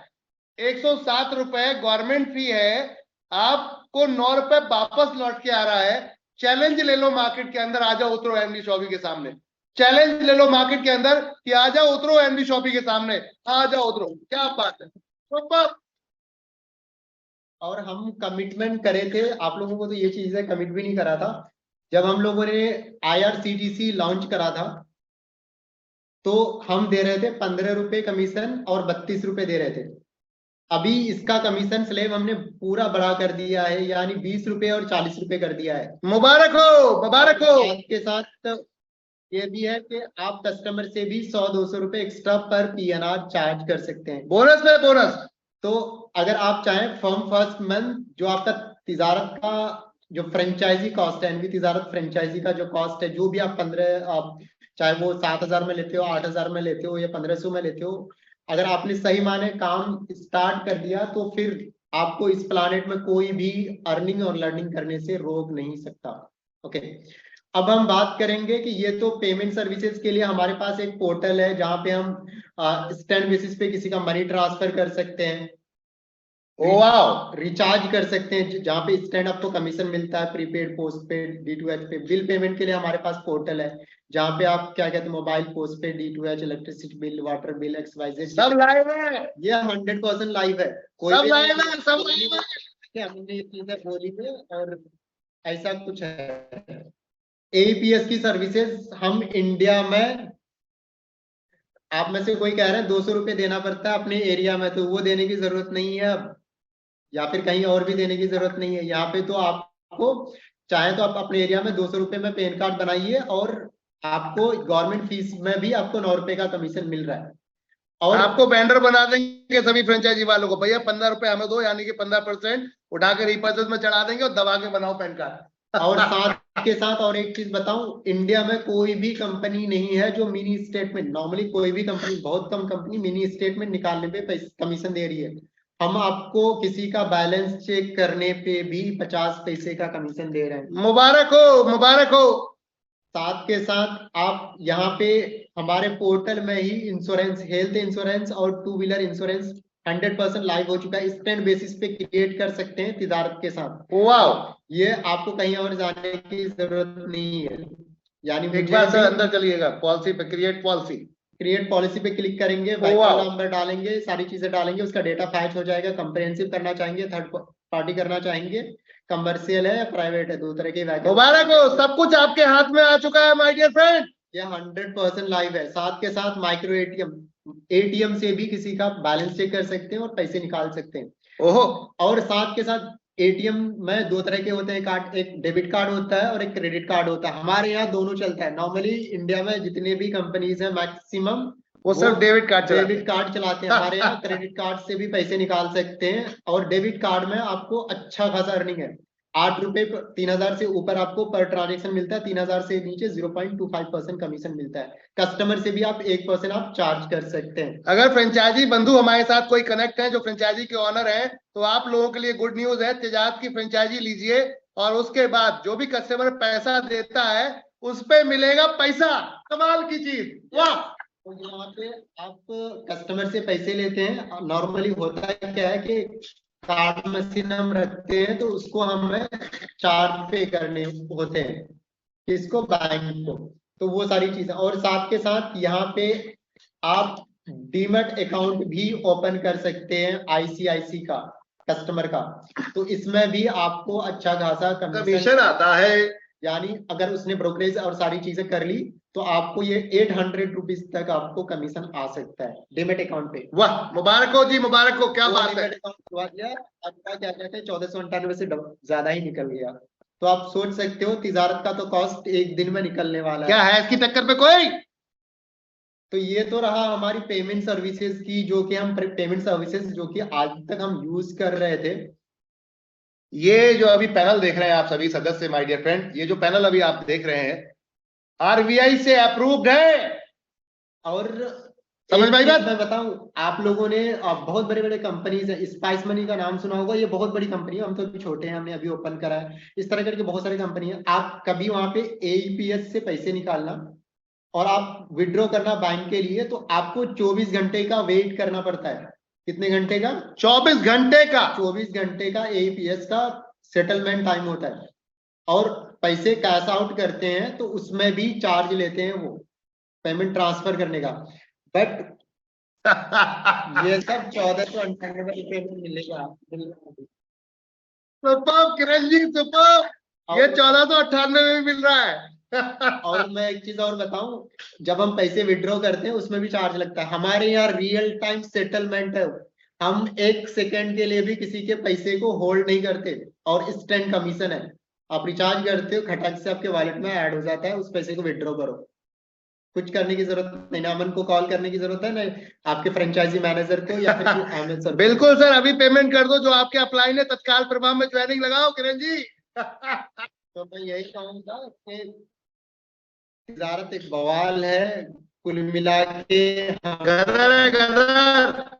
107 रुपए गवर्नमेंट फी है, आपको 9 रुपए वापस लौट के आ रहा है। चैलेंज ले लो मार्केट के अंदर, आ जाओ उतरो एमडी शॉपी के सामने। चैलेंज ले लो मार्केट के अंदर कि आ जाओ उतरो एमडी शॉपी के सामने, आ जाओ उतरो। क्या बात है। और हम कमिटमेंट करे थे आप लोगों को, तो ये चीज है कमिट भी नहीं करा था। जब हम लोगों ने IRCTC लॉन्च करा था तो हम दे रहे थे 15 रुपए कमीशन और 32 रुपए दे रहे थे। अभी इसका कमीशन स्लेब हमने पूरा बढ़ा कर दिया है, यानी 20 रुपए और 40 रुपए कर दिया है। मुबारक हो, मुबारक हो। के साथ ये भी है कि आप कस्टमर से भी 100-200 रुपए एक्स्ट्रा पर PNR चार्ज कर सकते हैं। बोनस में बोनस। तो अगर आप चाहें फर्म फर्स्ट मंथ जो आपका तिजारत का जो फ्रेंचाइजी कॉस्ट है, तिजारत फ्रेंचाइजी का जो कॉस्ट है, जो भी आप 15 आप चाहे वो 7,000 में लेते हो, 8,000 में लेते हो या 1,500 में लेते हो, अगर आपने सही माने काम स्टार्ट कर दिया तो फिर आपको इस प्लानेट में कोई भी अर्निंग और लर्निंग करने से रोक नहीं सकता। ओके, अब हम बात करेंगे कि ये तो पेमेंट सर्विसेज के लिए हमारे पास एक पोर्टल है जहां पे हम इंस्टेंट बेसिस पे किसी का मनी ट्रांसफर कर सकते हैं, वाह, रिचार्ज कर सकते हैं, जहां पे इंस्टेंट आपको कमीशन मिलता है, प्रीपेड, पोस्टपेड, D2H पे। बिल पेमेंट के लिए हमारे पास पोर्टल है जहां पे आप क्या कहते हैं, mobile, postpaid, D2H, electricity bill, water bill, XYZ सब लाइव है, ये 100% लाइव है। सब लाइव है, सब लाइव है। हमने ये चीजें बोली है और ऐसा कुछ है। AEPS की सर्विसेज हम इंडिया में, आप में से कोई कह रहे हैं 200 रुपए देना पड़ता है अपने एरिया में, तो वो देने की जरूरत नहीं है अब, या फिर कहीं और भी देने की जरूरत नहीं है। यहाँ पे तो आपको चाहे तो आप अपने एरिया में 200 रुपए में पैन कार्ड बनाइए और आपको गवर्नमेंट फीस में भी आपको 9 रुपए का कमीशन मिल रहा है। और आपको बैंडर बना देंगे सभी फ्रेंचाइजी वालों को, भैया 15 रुपए हमें दो, यानी कि 15% उठा के रिपर्चेज में चढ़ा देंगे और दबा के बनाओ पैन कार्ड। और साथ के साथ और एक चीज बताऊं, इंडिया में कोई भी कंपनी नहीं है जो मिनी स्टेटमेंट, नॉर्मली कोई भी कंपनी, बहुत कम कंपनी मिनी स्टेटमेंट निकालने पे कमीशन दे रही है। हम आपको किसी का बैलेंस चेक करने पे भी 50 पैसे का कमीशन दे रहे हैं। मुबारक हो, मुबारक हो। साथ के साथ आप यहाँ पे हमारे पोर्टल में ही इंश्योरेंस, हेल्थ इंश्योरेंस और 2 व्हीलर इंश्योरेंस 100% लाइव हो चुका है। इंस्टेंट बेसिस पे क्रिएट कर सकते हैं तिजारत के साथ। वाह, ये आपको कहीं और जाने की जरूरत नहीं है। यानी एक बार सर अंदर चलिएगा, पॉलिसी पे, क्रिएट पॉलिसी, क्रिएट पॉलिसी पे क्लिक करेंगे, व्हीकल नंबर डालेंगे, सारी चीजें डालेंगे, उसका डेटा फैच हो जाएगा। कंप्रेहेंसिव करना चाहेंगे, थर्ड पार्टी करना चाहेंगे, कमर्शियल है या प्राइवेट है, 2 तरह के व्हीकल। मुबारक हो, सब कुछ आपके हाथ में आ चुका है माय डियर फ्रेंड। ये 100% लाइव है। साथ के साथ माइक्रो ATM से भी किसी का बैलेंस चेक कर सकते हैं और पैसे निकाल सकते हैं। ओहो, और साथ के साथ ATM में 2 तरह के होते हैं कार्ड, एक डेबिट कार्ड होता है और एक क्रेडिट कार्ड होता है। हमारे यहाँ दोनों चलता है। नॉर्मली इंडिया में जितने भी कंपनीज है मैक्सिमम वो सिर्फ डेबिट कार्ड चलाते हैं। हमारे यहाँ क्रेडिट कार्ड से भी पैसे निकाल सकते हैं और डेबिट कार्ड में आपको अच्छा खासा अर्निंग है। 8 रुपए 3,000 से ऊपर आपको पर ट्रांजेक्शन मिलता है, 3,000 से नीचे 0.25% कमीशन मिलता है। कस्टमर से भी आप 1% आप चार्ज कर सकते हैं। अगर फ्रेंचाइजी बंधु हमारे साथ कोई कनेक्ट है जो फ्रेंचाइजी के ऑनर हैं, तो आप लोगों के लिए गुड न्यूज है, तिजारत की फ्रेंचाइजी लीजिए और उसके बाद जो भी कस्टमर पैसा देता है उस पे मिलेगा पैसा। कमाल की चीज, वाह। तो यहाँ पे आप कस्टमर से पैसे लेते हैं। नॉर्मली होता है क्या है कि कार्ड मशीन हम रखते हैं तो उसको हमें चार्ज पे करने होते हैं, किसको, बैंक को। तो वो सारी चीजें, और साथ के साथ यहाँ पे आप डीमैट अकाउंट भी ओपन कर सकते हैं ICICI का कस्टमर का, तो इसमें भी आपको अच्छा खासा कमीशन आता है। यानी अगर उसने ब्रोकरेज और सारी चीजें कर ली तो आपको ये 800 रुपीज तक आपको कमीशन आ सकता है डीमेट अकाउंट पे। वाह, मुबारक हो जी, मुबारक हो, क्या बात है। आपका क्या कहते हैं 1498 से ज्यादा ही निकल गया। तो आप सोच सकते हो तिजारत का तो कॉस्ट एक दिन में निकलने वाला क्या है इसकी टक्कर पे कोई। तो ये तो रहा हमारी पेमेंट सर्विसेज की, जो कि हम पेमेंट सर्विसेज जो कि आज तक हम यूज कर रहे थे। ये जो अभी पैनल देख रहे हैं आप सभी सदस्य माय डियर फ्रेंड, ये जो पैनल अभी आप देख रहे हैं RBI से अप्रूव्ड है। और समझ में आई बात? मैं बताऊं, आप लोगों ने बहुत बड़े बड़े कंपनीज है, स्पाइस मनी का नाम सुना होगा, ये बहुत बड़ी कंपनी है। हम तो अभी छोटे हैं, हमने अभी ओपन करा है। इस तरह करके बहुत सारी कंपनी है। आप कभी वहां पे AEPS से पैसे निकालना और आप विड्रॉ करना बैंक के लिए, तो आपको 24 घंटे का वेट करना पड़ता है। कितने घंटे का? 24 घंटे का। 24 घंटे का AEPS का सेटलमेंट टाइम होता है। और पैसे कैश आउट करते हैं तो उसमें भी चार्ज लेते हैं वो पेमेंट ट्रांसफर करने का। बट ये सब 1498 रुपए में मिलेगा। Super Kiran ji, super. ये और- 1498 में मिल रहा है। और मैं एक चीज और बताऊं, जब हम पैसे विड्रॉ करते हैं उसमें भी चार्ज लगता है। हमारे यहाँ रियल टाइम सेटलमेंट है, हम 1 सेकंड के लिए भी किसी के पैसे को होल्ड नहीं करते, और इंस्टेंट कमीशन है। आप रिचार्ज करते हो, खटक से आपके वॉलेट में ऐड हो जाता है, उस पैसे को विड्रॉ करो। कुछ करने की जरूरत नहीं, ना अमन को कॉल करने की जरूरत है, ना आपके फ्रेंचाइजी मैनेजर को या फिर अहमद सर को। बिल्कुल सर, अभी पेमेंट कर दो जो आपके अपलाइन है, तत्काल प्रभाव में ज्वाइनिंग लगाओ किरण जी। तो मैं यही कहूंगा कि तिजारत एक बवाल है, कुल मिला के गदर है, गदर।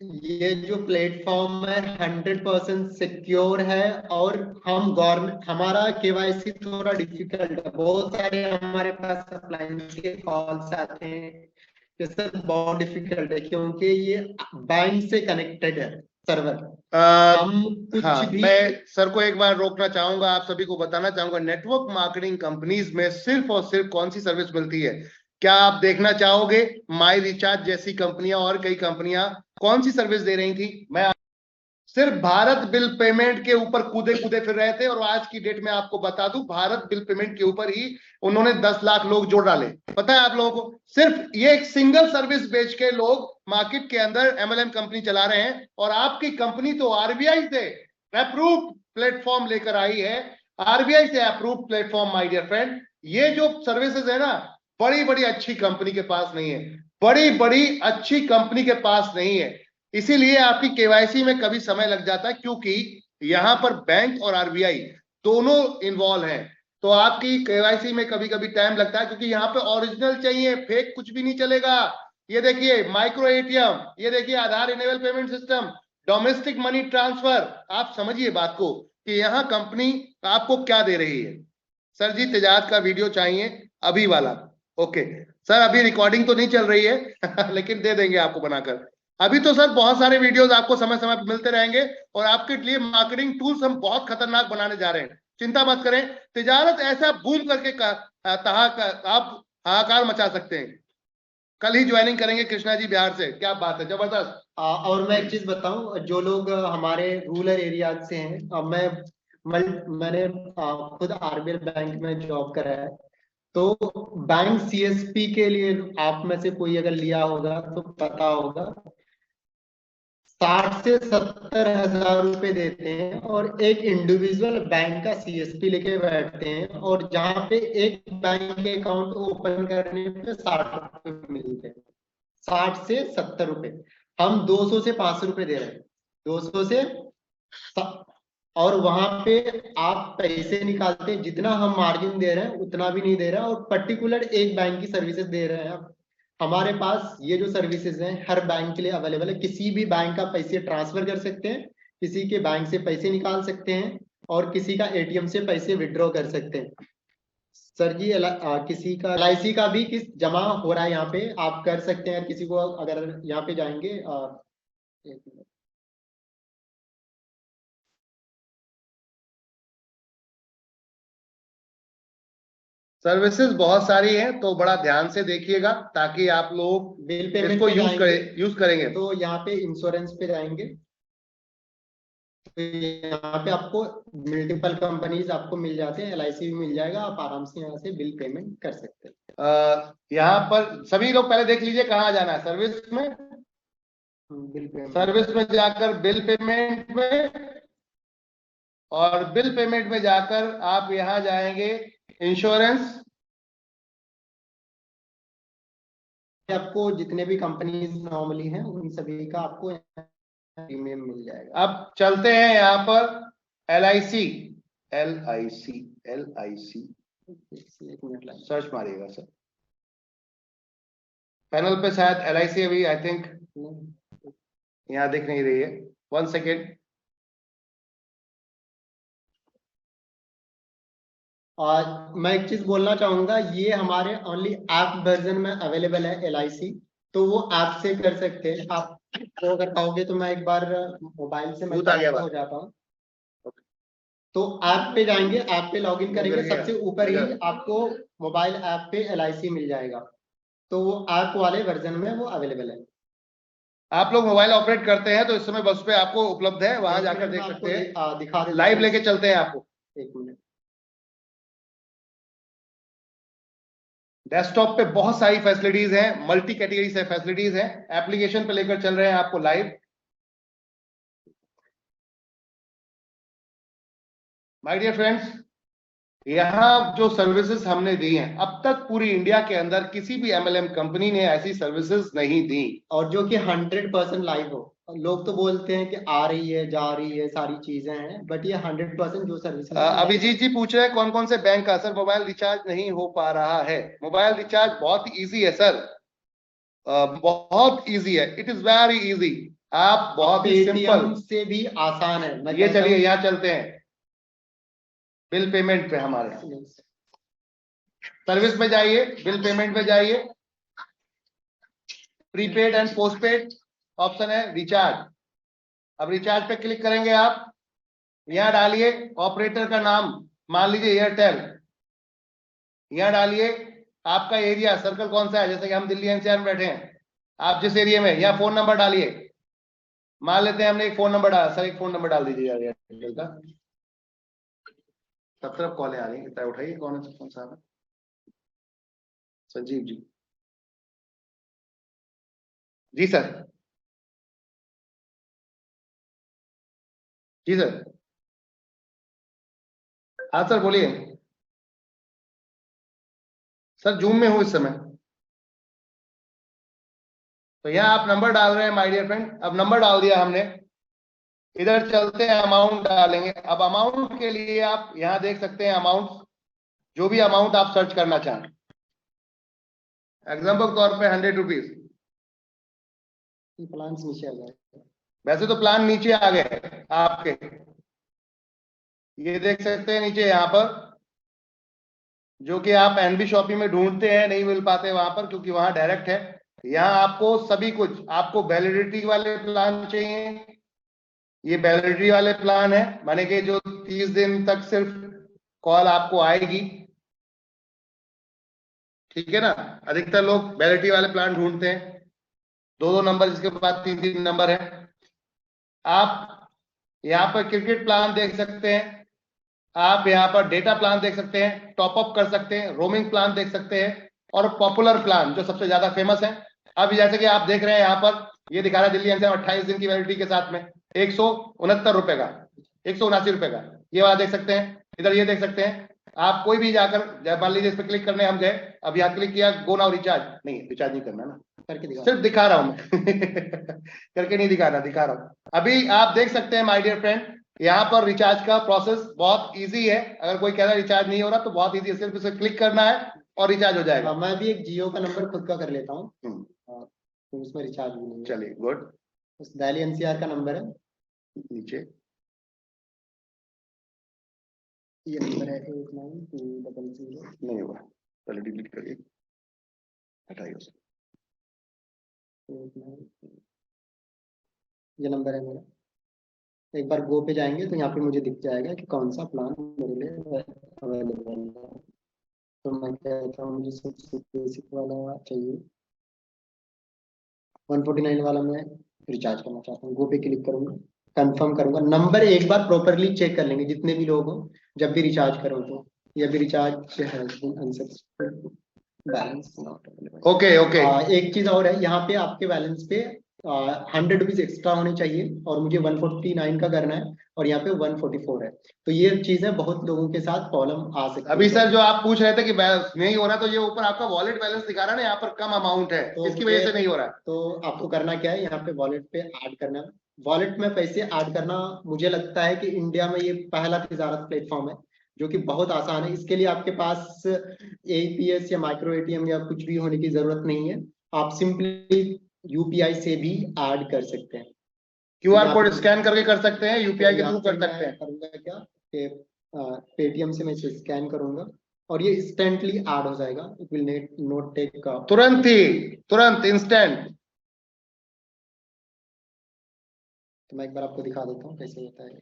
ये जो प्लेटफॉर्म है 100% सिक्योर है। और हम गवर्नमेंट, हमारा केवाईसी थोड़ा डिफिकल्ट है, बहुत सारे हमारे पास अप्लायंस के कॉल्स आते हैं कि सर बहुत डिफिकल्ट है, क्योंकि ये बैंक से कनेक्टेड है सर्वर। हम कुछ हाँ, भी मैं सर को एक बार रोकना चाहूंगा, आप सभी को बताना चाहूंगा, नेटवर्क मार्केटिंग कंपनीज में सिर्फ और सिर्फ कौन सी सर्विस मिलती है? क्या आप देखना चाहोगे? माई रिचार्ज जैसी कंपनियां और कई कंपनियां कौन सी सर्विस दे रही थी? मैं सिर्फ भारत बिल पेमेंट के ऊपर कूदे कूदे फिर रहे थे, और आज की डेट में आपको बता दूं, भारत बिल पेमेंट के ऊपर ही उन्होंने 10 लाख लोग जोड़ डाले। पता है आप लोगों को? सिर्फ ये एक सिंगल सर्विस बेच के लोग मार्केट के अंदर एमएलएम कंपनी चला रहे हैं। और आपकी कंपनी तो आरबीआई से अप्रूव्ड प्लेटफॉर्म लेकर आई है, आरबीआई से approved platform. My dear friend, ये जो सर्विसेज है ना, बड़ी बड़ी अच्छी कंपनी के पास नहीं है, बड़ी बड़ी अच्छी कंपनी के पास नहीं है। इसीलिए आपकी केवाईसी में कभी समय लग जाता है, क्योंकि यहां पर बैंक और आरबीआई दोनों इन्वॉल्व हैं। तो आपकी केवाईसी में कभी कभी टाइम लगता है, क्योंकि यहाँ पे ओरिजिनल चाहिए, फेक कुछ भी नहीं चलेगा। ये देखिए माइक्रो एटीएम, ये देखिए Aadhaar enable payment system, domestic money transfer. आप समझिए बात को कि यहाँ कंपनी आपको क्या दे रही है। सर जी, तिजारत का वीडियो चाहिए अभी वाला। ओके सर, अभी रिकॉर्डिंग तो नहीं चल रही है लेकिन दे देंगे आपको बनाकर। अभी तो सर बहुत सारे वीडियोस आपको समय समय पर मिलते रहेंगे, और आपके लिए मार्केटिंग टूल्स हम बहुत खतरनाक बनाने जा रहे हैं, चिंता मत करें। तिजारत ऐसा बूम करके आप हाहाकार मचा सकते हैं। कल ही ज्वाइनिंग करेंगे कृष्णा जी बिहार से, क्या बात है, जबरदस्त। और मैं एक चीज बताऊं, जो लोग हमारे रूरल एरियाज से हैं, मैंने खुद आरबीएल बैंक में जॉब करा है, तो बैंक सीएसपी के लिए आप में से कोई अगर लिया होगा तो पता होगा, 60 से 70 हजार रुपए देते हैं और एक इंडिविजुअल बैंक का सीएसपी लेके बैठते हैं, और जहां पे एक बैंक अकाउंट ओपन करने पे 60 रुपए मिलते हैं, 60 से 70 रुपए। हम 200 से 500 रुपए दे रहे हैं, 200 से और वहां पे आप पैसे निकालते हैं, जितना हम मार्जिन दे रहे हैं उतना भी नहीं दे रहे हैं, और पर्टिकुलर एक बैंक की सर्विसेज दे रहे हैं। हमारे पास ये जो सर्विसेज हैं हर बैंक के लिए अवेलेबल है, किसी भी बैंक का पैसे ट्रांसफर कर सकते हैं, किसी के बैंक से पैसे निकाल सकते हैं, और किसी का एटीएम से पैसे विड्रॉ कर सकते हैं। सर जी किसी का LIC का भी किस जमा हो रहा है यहाँ पे, आप कर सकते हैं। किसी को अगर यहाँ पे जाएंगे एक मिनट। सर्विसेज बहुत सारी हैं, तो बड़ा ध्यान से देखिएगा, ताकि आप लोग बिल पेमेंट इसको पे यूज करेंगे। तो यहाँ पे इंश्योरेंस पे जाएंगे, तो यहाँ पे आपको मल्टीपल कंपनीज आपको मिल जाते हैं, LIC भी मिल जाएगा, आप आराम से यहाँ से बिल पेमेंट कर सकते हैं। यहाँ पर सभी लोग पहले देख लीजिए कहाँ जाना है। सर्विस में, बिल पेमेंट, सर्विस में जाकर बिल पेमेंट में, और बिल पेमेंट में जाकर आप यहाँ जाएंगे इंश्योरेंस। आपको जितने भी कंपनीज नॉर्मली हैं उन सभी का आपको प्रीमियम मिल जाएगा। अब चलते हैं यहाँ पर LIC, LIC एक मिनट लगा, सर्च मारिएगा सर, पैनल पे शायद LIC अभी आई थिंक यहाँ दिख नहीं रही है। 1 सेकेंड। और मैं एक चीज बोलना चाहूंगा, ये हमारे ओनली ऐप वर्जन में अवेलेबल है LIC, तो वो ऐप से कर सकते हैं आप। तो अगर कहोगे तो मैं एक बार मोबाइल से मैं आ गया हो जाता हूँ, तो ऐप पे जाएंगे, ऐप पे लॉगिन करेंगे, सबसे ऊपर ही आपको मोबाइल ऐप पे LIC मिल जाएगा, तो वो ऐप वाले वर्जन में वो अवेलेबल है। आप लोग मोबाइल ऑपरेट करते हैं तो इस समय बस पे आपको उपलब्ध है, वहां जाकर देख सकते हैं। दिखा देता लाइव हूँ। लेके चलते हैं आपको। एक मिनट। डेस्कटॉप पे बहुत सारी फैसिलिटीज हैं, मल्टी कैटेगरी से फैसिलिटीज हैं। एप्लीकेशन पे लेकर चल रहे हैं आपको लाइव। माय डियर फ्रेंड्स, यहाँ जो सर्विसेज हमने दी हैं अब तक पूरी इंडिया के अंदर किसी भी एमएलएम कंपनी ने ऐसी सर्विसेज नहीं दी, और जो कि 100% लाइव हो। लोग तो बोलते हैं कि आ रही है जा रही है सारी चीजें हैं, बट ये 100% जो सर्विसेज अभिजीत जी पूछ रहे हैं कौन कौन से बैंक का सर मोबाइल रिचार्ज नहीं हो पा रहा है। मोबाइल रिचार्ज बहुत इजी है सर, बहुत इजी है, इट इज वेरी इजी। आप बहुत ही सिंपल पेटीएम से भी आसान है। मैं ये कहता चलिए हूँ- यहाँ चलते हैं बिल पेमेंट पे। हमारे सर्विस में जाइए, बिल पेमेंट में जाइए, प्रीपेड एंड पोस्टपेड ऑप्शन है, रिचार्ज। अब रिचार्ज पे क्लिक करेंगे आप, यहाँ डालिए ऑपरेटर का नाम, मान लीजिए एयरटेल। यहाँ डालिए आपका एरिया, सर्कल कौन सा है, जैसे कि हम दिल्ली एनसीआर में बैठे हैं, आप जिस एरिया में, यहाँ फोन नंबर डालिए। मान लेते हैं हमने एक फोन नंबर डाला, सर एक फोन नंबर डाल दीजिए यार एयरटेल का। सब तरफ कॉलें आ रही हैं, कितना उठाइए, कौन है कौन सा? संजीव जी। जी सर। जी सर। हाँ सर बोलिए। सर जूम में हूं इस समय। तो यहाँ आप नंबर डाल रहे हैं माय डियर फ्रेंड। अब नंबर डाल दिया हमने, इधर चलते हैं अमाउंट डालेंगे। अब अमाउंट के लिए आप यहाँ देख सकते हैं अमाउंट, जो भी अमाउंट आप सर्च करना चाहें। एग्जाम्पल के तौर पे 100 रुपीज। प्लान नीचे आ जाए। वैसे तो प्लान नीचे आ गए आपके, ये देख सकते हैं नीचे यहाँ पर, जो कि आप एनबी शॉपिंग में ढूंढते हैं, नहीं मिल पाते वहां पर क्योंकि वहां डायरेक्ट है। यहाँ आपको सभी कुछ, आपको वैलिडिटी वाले प्लान चाहिए, ये वैलिडिटी वाले प्लान है, माने कि जो 30 दिन तक सिर्फ कॉल आपको आएगी, ठीक है ना। अधिकतर लोग वैलिडिटी वाले प्लान ढूंढते हैं, दो दो नंबर जिसके बाद तीन तीन नंबर है। आप यहाँ पर क्रिकेट प्लान देख सकते हैं, आप यहाँ पर डेटा प्लान देख सकते हैं, टॉप अप कर सकते हैं, रोमिंग प्लान देख सकते हैं, और पॉपुलर प्लान जो सबसे ज्यादा फेमस है। अब जैसे कि आप देख रहे हैं यहाँ पर ये दिखा रहा है दिल्ली एनसीआर 28 दिन की वैलिडिटी के साथ में 169 रुपए का, 179 रुपए का, ये वाला देख सकते हैं। इधर ये देख सकते हैं, आप कोई भी जाकर मान लीजिए इस पर क्लिक करने हम गए, अब यहाँ क्लिक किया गो नाउ रिचार्ज, नहीं रिचार्ज नहीं करना ना, करके दिखा। सिर्फ दिखा रहा हूं मैं करके नहीं दिखाना, दिखा रहा हूं। अभी आप देख सकते हैं माय डियर फ्रेंड, यहाँ पर रिचार्ज का प्रोसेस बहुत इजी है। अगर कोई कह रहा है रिचार्ज नहीं हो रहा तो बहुत इजी है, सिर्फ इसे क्लिक करना है और रिचार्ज हो जाएगा। मैं भी एक जियो का नंबर खुद का कर लेता हूँ, हम्म, तो उसमें रिचार्ज भी नहीं है। चलिए गुड। उस दिल्ली एनसीआर का नंबर है, नीचे ये नंबर है 892000। नहीं हुआ, पहले डिलीट करिए, हटाइए उसे। ये नंबर है मेरा। एक बार गो पे जाएंगे तो यहाँ पे मुझे दिख जाएगा कि कौन सा प्लान मेरे लिए अवेलेबल है। तो मैं कहता हूँ मुझे सबसे बेसिक वाला चाहिए, 149 वाला मैं रिचार्ज करना चाहता हूँ। गो पे क्लिक करूंगा, कंफर्म करूंगा। नंबर एक बार प्रॉपरली चेक कर लेंगे जितने भी लोग हो, जब भी रिचार्ज करो तो ये भी recharge balance not available. Okay okay. एक चीज और है, यहाँ पे आपके बैलेंस पे 100 रुपीज एक्स्ट्रा होने चाहिए, और मुझे 149 का करना है, और यहाँ पे 144 है। तो ये चीजें बहुत लोगों के साथ प्रॉब्लम आ सकती है। अभी सर जो आप पूछ रहे थे कि नहीं हो रहा, तो ये ऊपर आपका वॉलेट बैलेंस दिखा रहा है ना, यहाँ पर कम अमाउंट है, तो इसकी वजह से नहीं हो रहा है। तो आपको करना क्या है, यहाँ पे वॉलेट पे ऐड करना है। वॉलेट में पैसे ऐड करना मुझे लगता है कि इंडिया में ये पहला तिजारत प्लेटफॉर्म है जो कि बहुत आसान है। इसके लिए आपके पास एईपीएस या माइक्रो एटीएम या कुछ भी होने की जरूरत नहीं है, आप सिंपली यूपीआई से भी ऐड कर सकते हैं। क्यूआर कोड स्कैन करके कर सकते हैं, यूपीआई के थ्रू कर सकते हैं। करूंगा क्या कि पेटीएम से मैं इसे स्कैन करूंगा और ये इंस्टेंटली ऐड हो जाएगा। इट विल नॉट टेक तुरंत ही, तुरंत इंस्टेंट। तो मैं एक बार आपको दिखा देता हूँ कैसे होता है।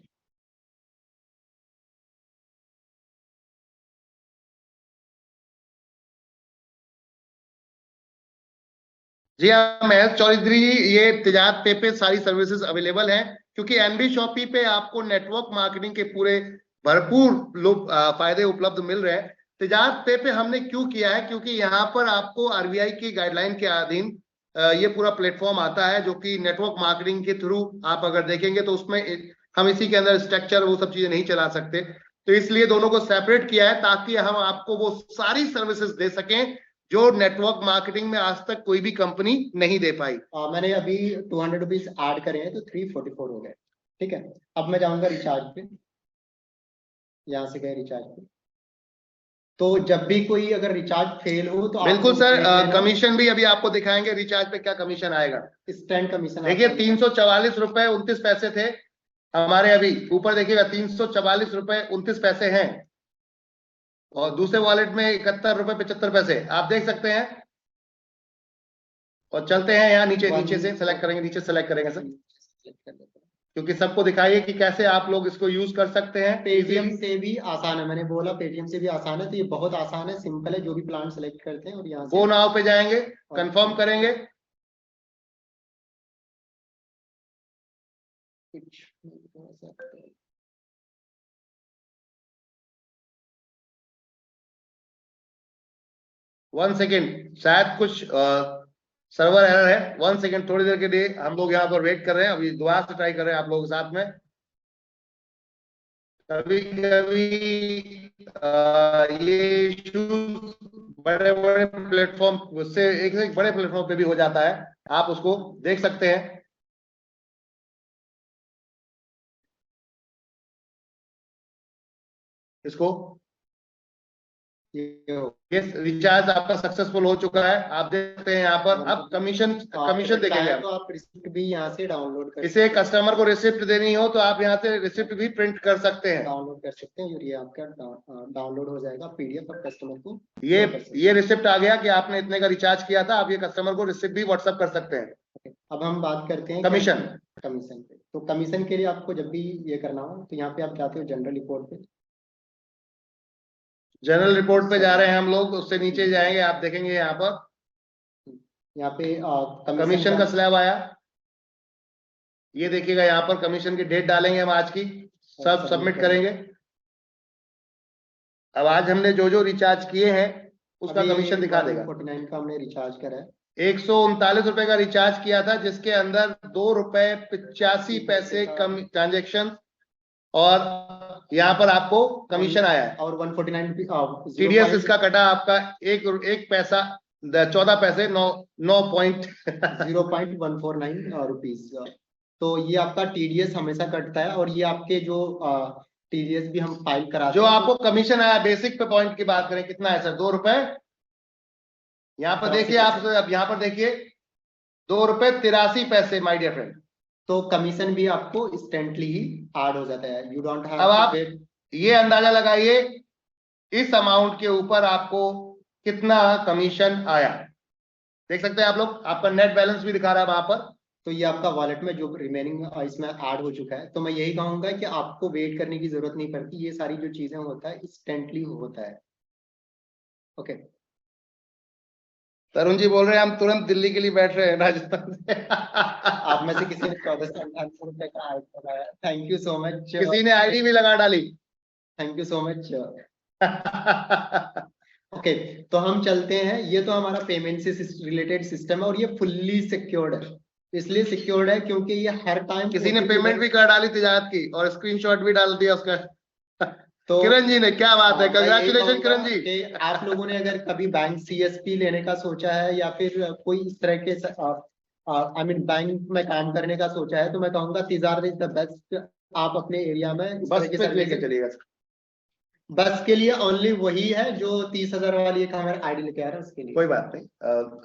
जी हाँ महेश चौधरी जी, ये तिजारत पे सारी सर्विसेज अवेलेबल हैं, क्योंकि एनबी शॉपी पे आपको नेटवर्क मार्केटिंग के पूरे भरपूर फायदे उपलब्ध मिल रहे हैं। तिजारत पे हमने क्यों किया है, क्योंकि यहाँ पर आपको आरबीआई की गाइडलाइन के अधीन ये पूरा प्लेटफॉर्म आता है, जो कि नेटवर्क मार्केटिंग के थ्रू आप अगर देखेंगे तो उसमें हम इसी के अंदर स्ट्रक्चर वो सब चीजें नहीं चला सकते, तो इसलिए दोनों को सेपरेट किया है, ताकि हम आपको वो सारी सर्विसेज दे सकें जो नेटवर्क मार्केटिंग में आज तक कोई भी कंपनी नहीं दे पाई। मैंने अभी 200 रुपीज ऐड करे हैं तो 344 हो गए। ठीक है, अब मैं जाऊंगा रिचार्ज पे, यहाँ से गए रिचार्ज पे। तो जब भी कोई अगर रिचार्ज फेल हो तो बिल्कुल सर, कमीशन भी अभी आपको दिखाएंगे रिचार्ज पे क्या कमीशन आएगा। स्टैंड कमीशन देखिए 344 रुपए 29 पैसे थे हमारे, अभी ऊपर देखिएगा 344 रुपए 29 पैसे हैं, और दूसरे वॉलेट में 71 रुपए 75 पैसे आप देख सकते हैं। और चलते हैं यहाँ नीचे से सेलेक्ट करेंगे, नीचे सेलेक्ट करेंगे सर, क्योंकि सबको दिखाइए कि कैसे आप लोग इसको यूज कर सकते हैं। पेटीएम से भी आसान है, मैंने बोला पेटीएम से भी आसान है, तो ये बहुत आसान है, सिंपल है, जो भी प्लान सेलेक्ट करते हैं और यहाँ से गो नाउ पे जाएंगे, कंफर्म करेंगे। वन सेकेंड, शायद कुछ सर्वर एरर है, 1 सेकेंड, थोड़ी देर के लिए हम लोग यहाँ पर वेट कर रहे हैं, अभी दोबारा से ट्राई कर रहे हैं आप लोगों के साथ में। कभी कभी ये इशू बड़े बड़े प्लेटफॉर्म से एक बड़े प्लेटफॉर्म पे भी हो जाता है, आप उसको देख सकते हैं। इसको ये रिचार्ज आपका सक्सेसफुल हो चुका है, आप देखते हैं यहाँ पर। अब कमीशन देखेंगे, तो आप रिसिप्ट भी यहाँ से डाउनलोड कर इसे कस्टमर को रिसिप्ट देनी हो तो आप यहाँ से रिसिप्ट भी प्रिंट कर सकते हैं, डाउनलोड कर सकते हैं, और ये आपका डाउनलोड हो जाएगा पीडीएफ और कस्टमर को ये रिसिप्ट आ गया कि आपने इतने का रिचार्ज किया था। आप ये कस्टमर को रिसिप्ट भी व्हाट्सएप कर सकते हैं। अब हम बात करते हैं कमीशन पे। तो कमीशन के लिए आपको जब भी ये करना हो तो यहाँ पे आप जाते हो जनरल रिपोर्ट पे, जनरल रिपोर्ट पे जा रहे हैं हम लोग, उससे नीचे जाएंगे, आप देखेंगे यहाँ पर यहाँ पे कमीशन का स्लैब आया, ये देखिएगा यहाँ पर कमीशन की डेट डालेंगे हम आज की, सब सबमिट करेंगे। अब आज हमने जो जो रिचार्ज किए हैं उसका कमीशन दिखा देगा। 49 का हमने रिचार्ज करा है, 139 रुपए का रिचार्ज किया था, जिसके अंदर 2 रुपए 85 पैसे कम ट्रांजेक्शन, और यहाँ पर आपको कमीशन आया है, और 149 टीडीएस इसका कटा आपका एक पैसा 14 पैसे 0.149 रुपीज। तो ये आपका टीडीएस हमेशा कटता है, और ये आपके जो टीडीएस भी हम फाइल कराते जो हैं। आपको कमीशन आया बेसिक पे पॉइंट की बात करें कितना है सर? 2 रुपए, यहाँ पर देखिए आप, अब यहाँ पर देखिए 2 रुपए 83 पैसे माय डियर फ्रेंड। तो कमीशन भी आपको इंस्टेंटली ही ऐड हो जाता है, यू डोंट हैव। अब आप ये अंदाजा लगाइए इस अमाउंट के ऊपर आपको कितना कमीशन आया, देख सकते हैं आप लोग, आपका नेट बैलेंस भी दिखा रहा है वहां पर। तो ये आपका वॉलेट में जो रिमेनिंग इसमें ऐड हो चुका है। तो मैं यही कहूंगा कि आपको वेट करने की जरूरत नहीं पड़ती, ये सारी जो चीजें होता है इंस्टेंटली होता है। ओके, तरुण जी बोल रहे हैं हम तुरंत दिल्ली के लिए बैठ रहे हैं राजस्थान से। आप में से किसी ने 1458 रुपए का ऐड कराया, थैंक यू सो मच। किसी ने आईडी भी लगा डाली, thank you so much. Okay, तो हम चलते हैं। ये तो हमारा पेमेंट से रिलेटेड सिस्टम है, और ये फुल्ली सिक्योर्ड है। इसलिए सिक्योर्ड है क्योंकि ये हर टाइम किसी ने पेमेंट भी कर डाली तिजारत की और स्क्रीनशॉट भी डाल दिया उसका। तो किरण जी ने, क्या बात है, मैं यही कंग्रेचुलेशन कहूंगा किरण जी। कि आप लोगों ने अगर कभी बैंक सीएसपी लेने का सोचा है, या फिर कोई इस तरह के आई मीन बैंक में काम करने का सोचा है, तो मैं कहूंगा तिजारत इज द बेस्ट। आप अपने एरिया में इस बस तरह की पे लेके सर्विस, चलिएगा। बस के लिए ओनली वही है जो 30,000 वाली एक हमारा आईडी लेके आ रहा है, उसके लिए कोई बात नहीं,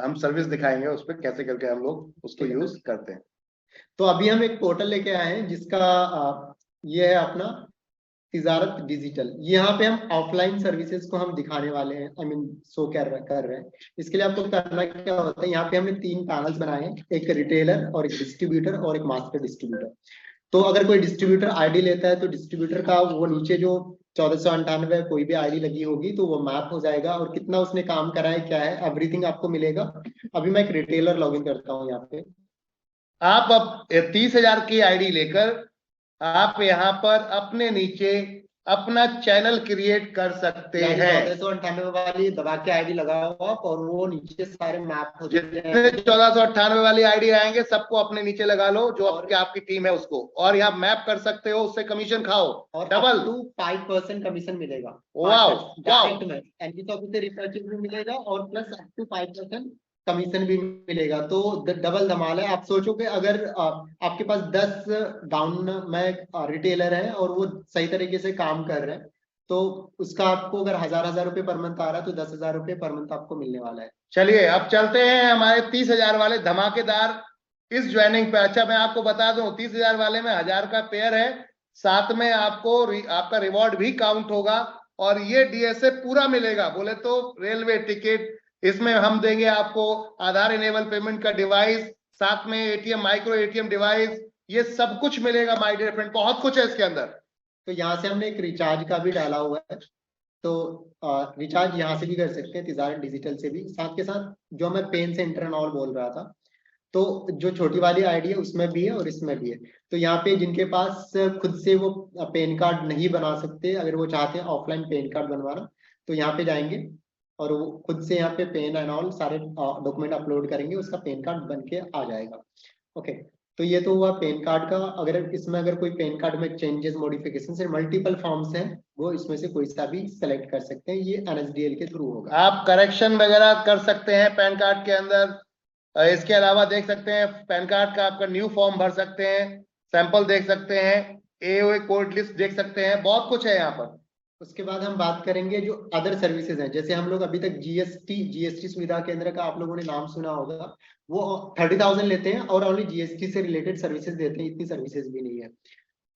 हम सर्विस दिखाएंगे उस पर कैसे करके हम लोग उसको यूज करते हैं। तो अभी हम एक पोर्टल लेके आए हैं जिसका ये है अपना तिजारत डिजिटल। यहाँ पे हम ऑफलाइन सर्विसेज को हम दिखाने वाले हैं, आई मीन शो कर रहे हैं। इसके लिए आपको करना क्या होता है, यहाँ पे हमने 3 पैनल्स बनाए हैं, एक रिटेलर और एक डिस्ट्रीब्यूटर और एक मास्टर डिस्ट्रीब्यूटर। तो अगर कोई डिस्ट्रीब्यूटर आईडी लेता है तो डिस्ट्रीब्यूटर का वो नीचे जो 1498 कोई भी आईडी लगी होगी तो वो मैप हो जाएगा और कितना उसने काम करा है क्या है एवरीथिंग आपको मिलेगा। अभी मैं एक रिटेलर लॉगिन करता हूँ यहाँ पे। आप अब 30,000 की आईडी लेकर आप यहाँ पर अपने नीचे अपना चैनल क्रिएट कर सकते हैं। 1498 वाली दबा के आईडी लगाओ आप और वो नीचे सारे मैप हो जितने जाते हैं। 1498 वाली आईडी आएंगे सबको अपने नीचे लगा लो, जो आपकी टीम है उसको, और यहाँ मैप कर सकते हो, उससे कमीशन खाओ और डबल। 5% कमीशन मिलेगा। वाओ, डायरेक्ट में एनपी ऑफिस से रिपर्चेज भी मिलेगा और प्लस अप टू 5% कमीशन भी मिलेगा। तो डबल धमाल है। आप सोचो कि अगर आपके पास 10 डाउन में रिटेलर है और वो सही तरीके से काम कर रहे हैं तो उसका आपको अगर 1000 रुपए पर मंथ आ रहा है तो 10,000 रुपए पर मंथ आपको मिलने वाला है। चलिए अब चलते हैं हमारे 30,000 वाले धमाकेदार इस ज्वाइनिंग पे। अच्छा मैं आपको बता दूं 30,000 वाले में 1000 का पेयर है, साथ में आपको आपका रिवॉर्ड भी काउंट होगा और ये डीएसए पूरा मिलेगा। बोले तो रेलवे टिकट, इसमें हम देंगे आपको आधार इनेबल पेमेंट का डिवाइस, साथ में एटीएम, माइक्रो एटीएम डिवाइस, ये सब कुछ मिलेगा माय डियर फ्रेंड, बहुत कुछ है इसके अंदर। तो यहाँ से हमने एक रिचार्ज का भी डाला हुआ है, तो रिचार्ज यहाँ से भी कर सकते हैं तिजारत डिजिटल से भी। साथ के साथ जो मैं पेन से इंटरनॉल बोल रहा था, तो जो छोटी वाली आईडी है उसमें भी है और इसमें भी है। तो यहाँ पे जिनके पास खुद से वो पेन कार्ड नहीं बना सकते, अगर वो चाहते हैं ऑफलाइन पेन कार्ड बनवाना, तो यहाँ पे जाएंगे और वो खुद से यहाँ पे पेन एंड ऑल सारे डॉक्यूमेंट अपलोड करेंगे, उसका पेन कार्ड बन के आ जाएगा। ओके, तो ये तो हुआ पेन कार्ड का। अगर इसमें अगर कोई पेन कार्ड में चेंजेस मॉडिफिकेशन से मल्टीपल फॉर्म्स हैं, वो इसमें से कोई सा भी सेलेक्ट कर सकते हैं। ये एनएसडीएल के थ्रू होगा। आप करेक्शन वगैरह कर सकते हैं पैन कार्ड के अंदर। इसके अलावा देख सकते हैं पैन कार्ड का आपका न्यू फॉर्म भर सकते हैं, सैंपल देख सकते हैं, एओए कोड लिस्ट देख सकते हैं, बहुत कुछ है यहाँ पर। उसके बाद हम बात करेंगे जो अदर सर्विसेज हैं। जैसे हम लोग अभी तक जीएसटी सुविधा केंद्र का आप लोगों ने नाम सुना होगा, वो 30,000 लेते हैं और ओनली जीएसटी से रिलेटेड सर्विसेज देते हैं, इतनी सर्विसेज भी नहीं है।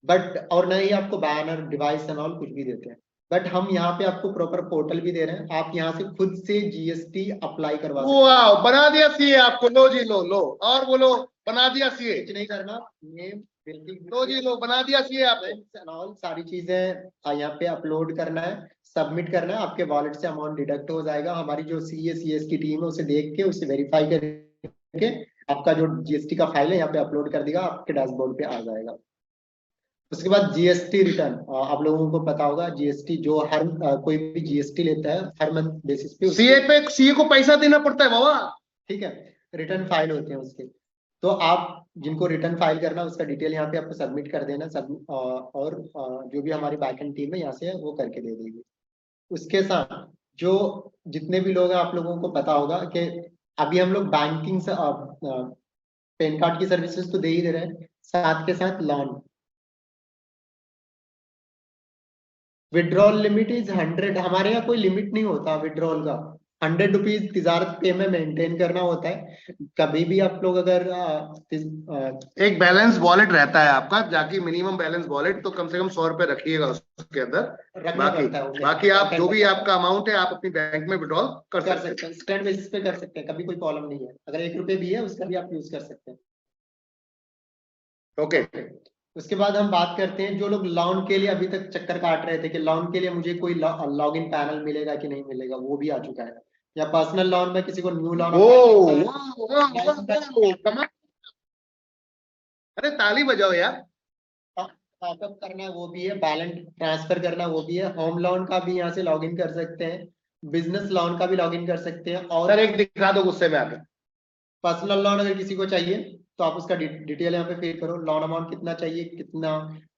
बट और न ही आपको बैनर डिवाइस एंड ऑल कुछ भी देते हैं। बट हम यहाँ पे आपको प्रॉपर पोर्टल भी दे रहे हैं, आप यहाँ से खुद से जीएसटी अप्लाई करवा सकते हैं। वाह, बना दिया सीए आपको, लो जी लो लो, और बोलो बना दिया सीए। कुछ नहीं करना, नेम लो जी लो, बना दिया सीए आपको। सारी चीजें यहाँ पे अपलोड करना है, सबमिट करना है, आपके वॉलेट से अमाउंट डिडक्ट हो जाएगा। हमारी जो सीएस की टीम है उसे देख के उसे वेरीफाई करके आपका जो जीएसटी का फाइल है यहाँ पे अपलोड कर देगा, आपके डैशबोर्ड पे आ जाएगा। उसके बाद जीएसटी रिटर्न, आप लोगों को पता होगा जीएसटी जो हर कोई भी जीएसटी लेता है हर मंथ बेसिस पे सीए को पैसा देना पड़ता है बाबा। ठीक है, रिटर्न फाइल होते हैं उसके। तो आप जिनको रिटर्न फाइल करना उसका डिटेल यहाँ पे आपको सबमिट कर देना, और जो भी हमारी बैकएंड टीम है यहाँ से वो करके दे देगी। उसके साथ जो जितने भी लोग हैं आप लोगों को पता होगा कि अभी हम लोग बैंकिंग से पेन कार्ड की सर्विसेज तो दे ही दे रहे हैं, साथ के साथ लोन विड्रॉल लिमिट इज 100। हमारे यहाँ कोई लिमिट नहीं होता विड्रॉल का, 100 रुपीज तिजारत पे में मेंटेन करना होता है। कभी भी आप लोग अगर एक बैलेंस वॉलेट रहता है आपका, जाके मिनिमम बैलेंस वॉलेट तो कम से कम 100 रुपए रखिएगा उसके अंदर। बाकी आप जो भी आपका अमाउंट है आप अपनी बैंक में विड्रॉल कर सकते हैं, स्टैंड बेसिस पे कर सकते हैं, कभी कोई प्रॉब्लम नहीं है। अगर 1 रुपए भी है उसका भी आप यूज कर सकते हैं। ओके, उसके बाद हम बात करते हैं जो लोग लोन के लिए अभी तक चक्कर काट रहे थे कि लोन के लिए मुझे कोई लॉगिन पैनल मिलेगा कि नहीं मिलेगा, वो भी आ चुका है। या पर्सनल लोन में किसी को न्यू लोन, अरे ताली बजाओ यार। टॉपअप करना है वो भी है, बैलेंस ट्रांसफर करना वो भी है, होम लोन का भी यहाँ से लॉगिन कर सकते हैं, बिजनेस लोन का भी लॉगिन कर सकते हैं। और सर एक दिखा दो गुस्से में आके। पर्सनल लोन अगर किसी को चाहिए तो आप उसका डिटेल यहाँ पे फिल करो, लोन अमाउंट कितना चाहिए, कितना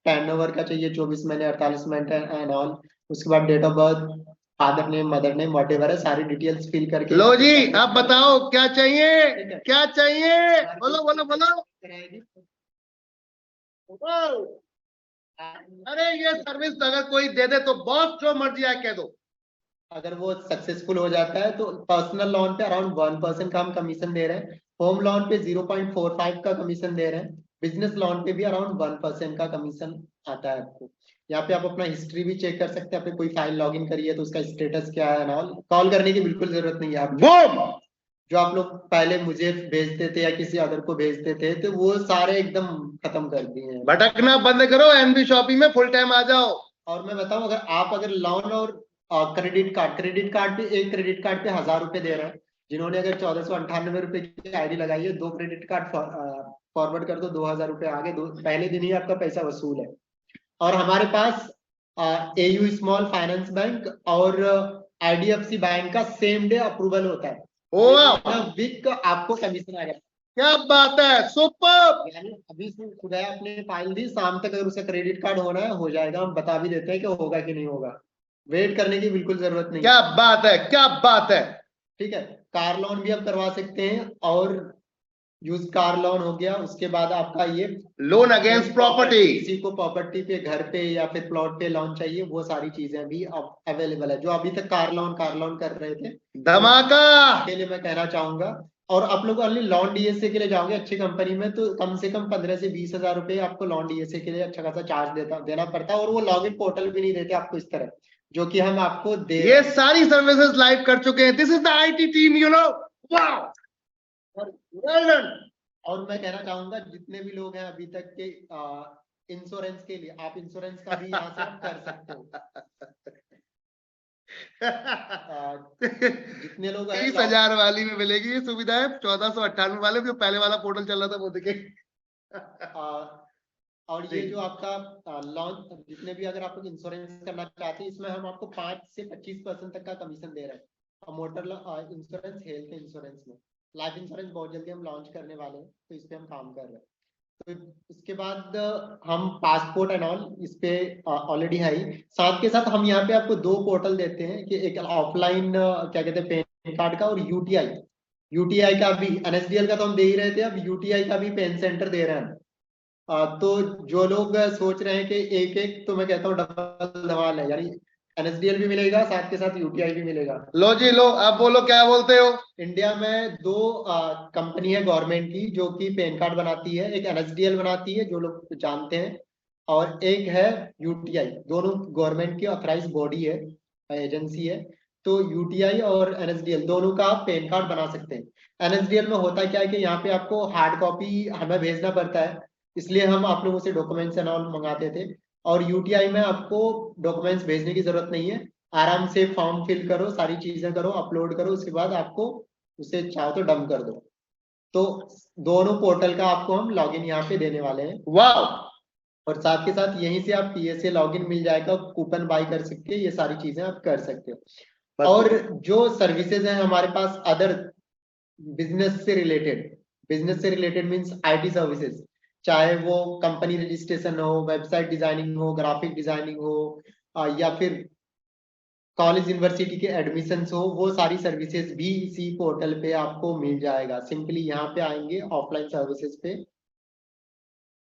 टर्नओवर का चाहिए, 24 महीने 48 महीने एंड ऑल। उसके बाद date of birth, father name, mother name, whatever है, सारी डिटेल्स फिल करके। लो जी आप बताओ क्या चाहिए, क्या चाहिए, बोलो बोलो बोलो। अरे ये सर्विस अगर कोई दे दे तो बॉस जो मर्जी आए कह दो। अगर वो सक्सेसफुल हो जाता है तो पर्सनल लोन पे अराउंड 1% का हम कमीशन दे रहे हैं, होम लोन पे 0.45 का कमीशन दे रहे हैं, बिजनेस लोन पे भी अराउंड 1% का कमीशन आता है आपको। यहाँ पे आप अपना हिस्ट्री भी चेक कर सकते हैं, आपने कोई फाइल लॉगिन करी है तो उसका स्टेटस क्या है ना। कॉल करने की बिल्कुल जरूरत नहीं है। आप जो आप लोग पहले मुझे भेजते थे या किसी अदर को भेजते थे तो वो सारे एकदम खत्म कर दिए हैं। भटकना बंद करो, एनबी शॉपिंग में फुल टाइम आ जाओ। और मैं बताऊं, अगर लोन और क्रेडिट कार्ड पे, एक क्रेडिट कार्ड पे 1000 रुपए दे रहे हैं, जिन्होंने अगर 1498 रुपए की आईडी लगाई है, 2 क्रेडिट कार्ड फॉरवर्ड कर दो, 2000 रुपए आगे, पहले दिन ही आपका पैसा वसूल है। और हमारे पास एयू स्मॉल फाइनेंस बैंक और आईडीएफसी बैंक का सेम डे अप्रूवल होता है। वीक आपको कमीशन आएगा। क्या बात है, सुपर। यानी अभी खुदा आपने फाइल दी, शाम तक अगर उसका क्रेडिट कार्ड होना है हो जाएगा। हम बता भी देते हैं कि होगा कि नहीं होगा, वेट करने की बिल्कुल जरूरत नहीं। क्या बात है, क्या बात है। ठीक है, कार लोन भी आप करवा सकते हैं, और यूज कार लोन हो गया। उसके बाद आपका ये लोन अगेंस्ट प्रॉपर्टी, किसी को प्रॉपर्टी पे, घर पे या फिर प्लॉट पे लोन चाहिए, वो सारी चीजें भी अब अवेलेबल है। जो अभी तक कार लोन कर रहे थे, धमाका के लिए मैं कहना चाहूंगा। और आप लोग ओनली लॉन डीएसए के लिए जाओगे अच्छी कंपनी में, तो कम से कम 15 से 20 हजार रुपए आपको लॉन डीएसए के लिए अच्छा खासा चार्ज देना पड़ता है। और वो लॉगिन पोर्टल भी नहीं देते आपको इस तरह, जो कि हम आपको दे। ये सारी सर्विसेज लाइव कर चुके हैं। This is the IT team, you know. Wow, well done. और मैं कहना चाहूंगा, जितने भी लोग हैं अभी तक के इंश्योरेंस के लिए, आप इंश्योरेंस का भी यहाँ से आप कर सकते हो। जितने लोग 30,000 वाली में मिलेगी ये सुविधाएं, 1498 वाले जो पहले वाला पोर्टल चल रहा था वो देखे। और ये जो आपका लॉन्च, जितने भी अगर आप लोग इंश्योरेंस करना चाहते हैं, इसमें हम आपको 5 से 25% तक का कमीशन दे रहे हैं। और मोटर इंश्योरेंस, हेल्थ इंश्योरेंस में, लाइफ इंश्योरेंस बहुत जल्दी हम लॉन्च करने वाले हैं, तो इस पे हम काम कर रहे हैं। तो इसके बाद हम पासपोर्ट एंड ऑल इस पे ऑलरेडी है ही। साथ के साथ हम यहाँ पे आपको 2 पोर्टल देते हैं, कि एक ऑफलाइन क्या कहते हैं पैन कार्ड का, और यूटीआई का भी। एनएसडीएल का तो हम दे ही रहे थे, अब यूटीआई का भी पेन सेंटर दे रहे हैं। तो जो लोग सोच रहे हैं कि एक, तो मैं कहता हूँ डबल धमाल है, यानी एनएसडीएल भी मिलेगा, साथ के साथ यूटीआई भी मिलेगा। लो जी लो, अब बोलो क्या बोलते हो। इंडिया में 2 कंपनी है गवर्नमेंट की, जो कि पेन कार्ड बनाती है। एक एनएसडीएल बनाती है, जो लोग जानते हैं, और एक है यूटीआई। दोनों गवर्नमेंट की ऑथराइज बॉडी है, एजेंसी है। तो यूटीआई और एनएसडीएल दोनों का आप पेन कार्ड बना सकते हैं। एनएसडीएल में होता क्या है कि यहाँ पे आपको हार्ड कॉपी हमें भेजना पड़ता है, इसलिए हम आप लोगों से डॉक्यूमेंट्स एंड ऑल मंगाते थे। और यूटीआई में आपको डॉक्यूमेंट्स भेजने की जरूरत नहीं है, आराम से फॉर्म फिल करो, सारी चीजें करो, अपलोड करो, उसके बाद आपको उसे चाहो तो डंप कर दो। तो दोनों पोर्टल का आपको हम लॉगिन यहाँ पे देने वाले हैं। वाह। और साथ के साथ यहीं से आप पीएसए लॉगिन मिल जाएगा, कूपन बाई कर सकते हैं, ये सारी चीजें आप कर सकते हो। और जो सर्विसेज है हमारे पास अदर बिजनेस से रिलेटेड मीन्स आईटी सर्विसेज, चाहे वो कंपनी रजिस्ट्रेशन हो, वेबसाइट डिजाइनिंग हो, ग्राफिक डिजाइनिंग हो, या फिर कॉलेज यूनिवर्सिटी के एडमिशन हो, वो सारी सर्विसेज भी इसी पोर्टल पे आपको मिल जाएगा। सिंपली यहाँ पे आएंगे ऑफलाइन सर्विसेज पे,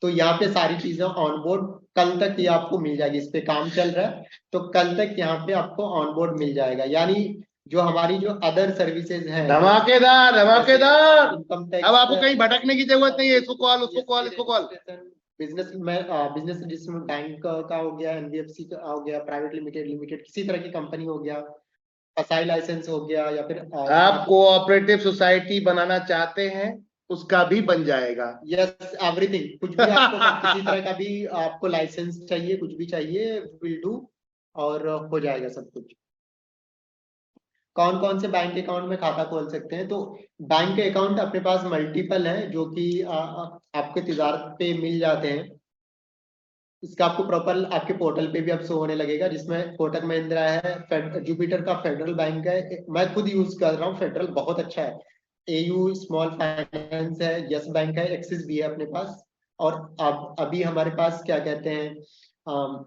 तो यहाँ पे सारी चीजें ऑनबोर्ड कल तक ये आपको मिल जाएगी। इस पे काम चल रहा है, तो कल तक यहाँ पे आपको ऑनबोर्ड मिल जाएगा। यानी जो हमारी जो अदर सर्विसेज हैं, धमाकेदार धमाकेदार। इनकम टैक्स, अब आपको कहीं भटकने की जरूरत नहीं है। इसको कॉल, उसको कॉल, इसको कॉल। बिजनेस में बिजनेस रजिस्टर बैंक का हो गया, एनबीएफसी का हो गया, प्राइवेट लिमिटेड किसी तरह की कंपनी हो गया, फसाई लाइसेंस हो गया, या फिर आप कोऑपरेटिव सोसाइटी बनाना चाहते हैं, उसका भी बन जाएगा। यस, एवरीथिंग, कुछ भी आपको किसी तरह का भी आपको लाइसेंस चाहिए, कुछ भी चाहिए, विल डू, और हो जाएगा सब कुछ। कौन कौन से बैंक अकाउंट में खाता खोल सकते हैं, तो बैंक के अकाउंट अपने पास मल्टीपल है, जो कि आपके तिजारत पे मिल जाते हैं। इसका आपको प्रॉपर आपके पोर्टल पे भी अब शो होने लगेगा, जिसमें कोटक महिंद्रा है, जुपिटर का फेडरल बैंक है, मैं खुद यूज कर रहा हूँ, फेडरल बहुत अच्छा है। एयू स्मॉल फाइनेंस है, यस बैंक है, एक्सिस भी है अपने पास। और अब अभी हमारे पास क्या कहते हैं,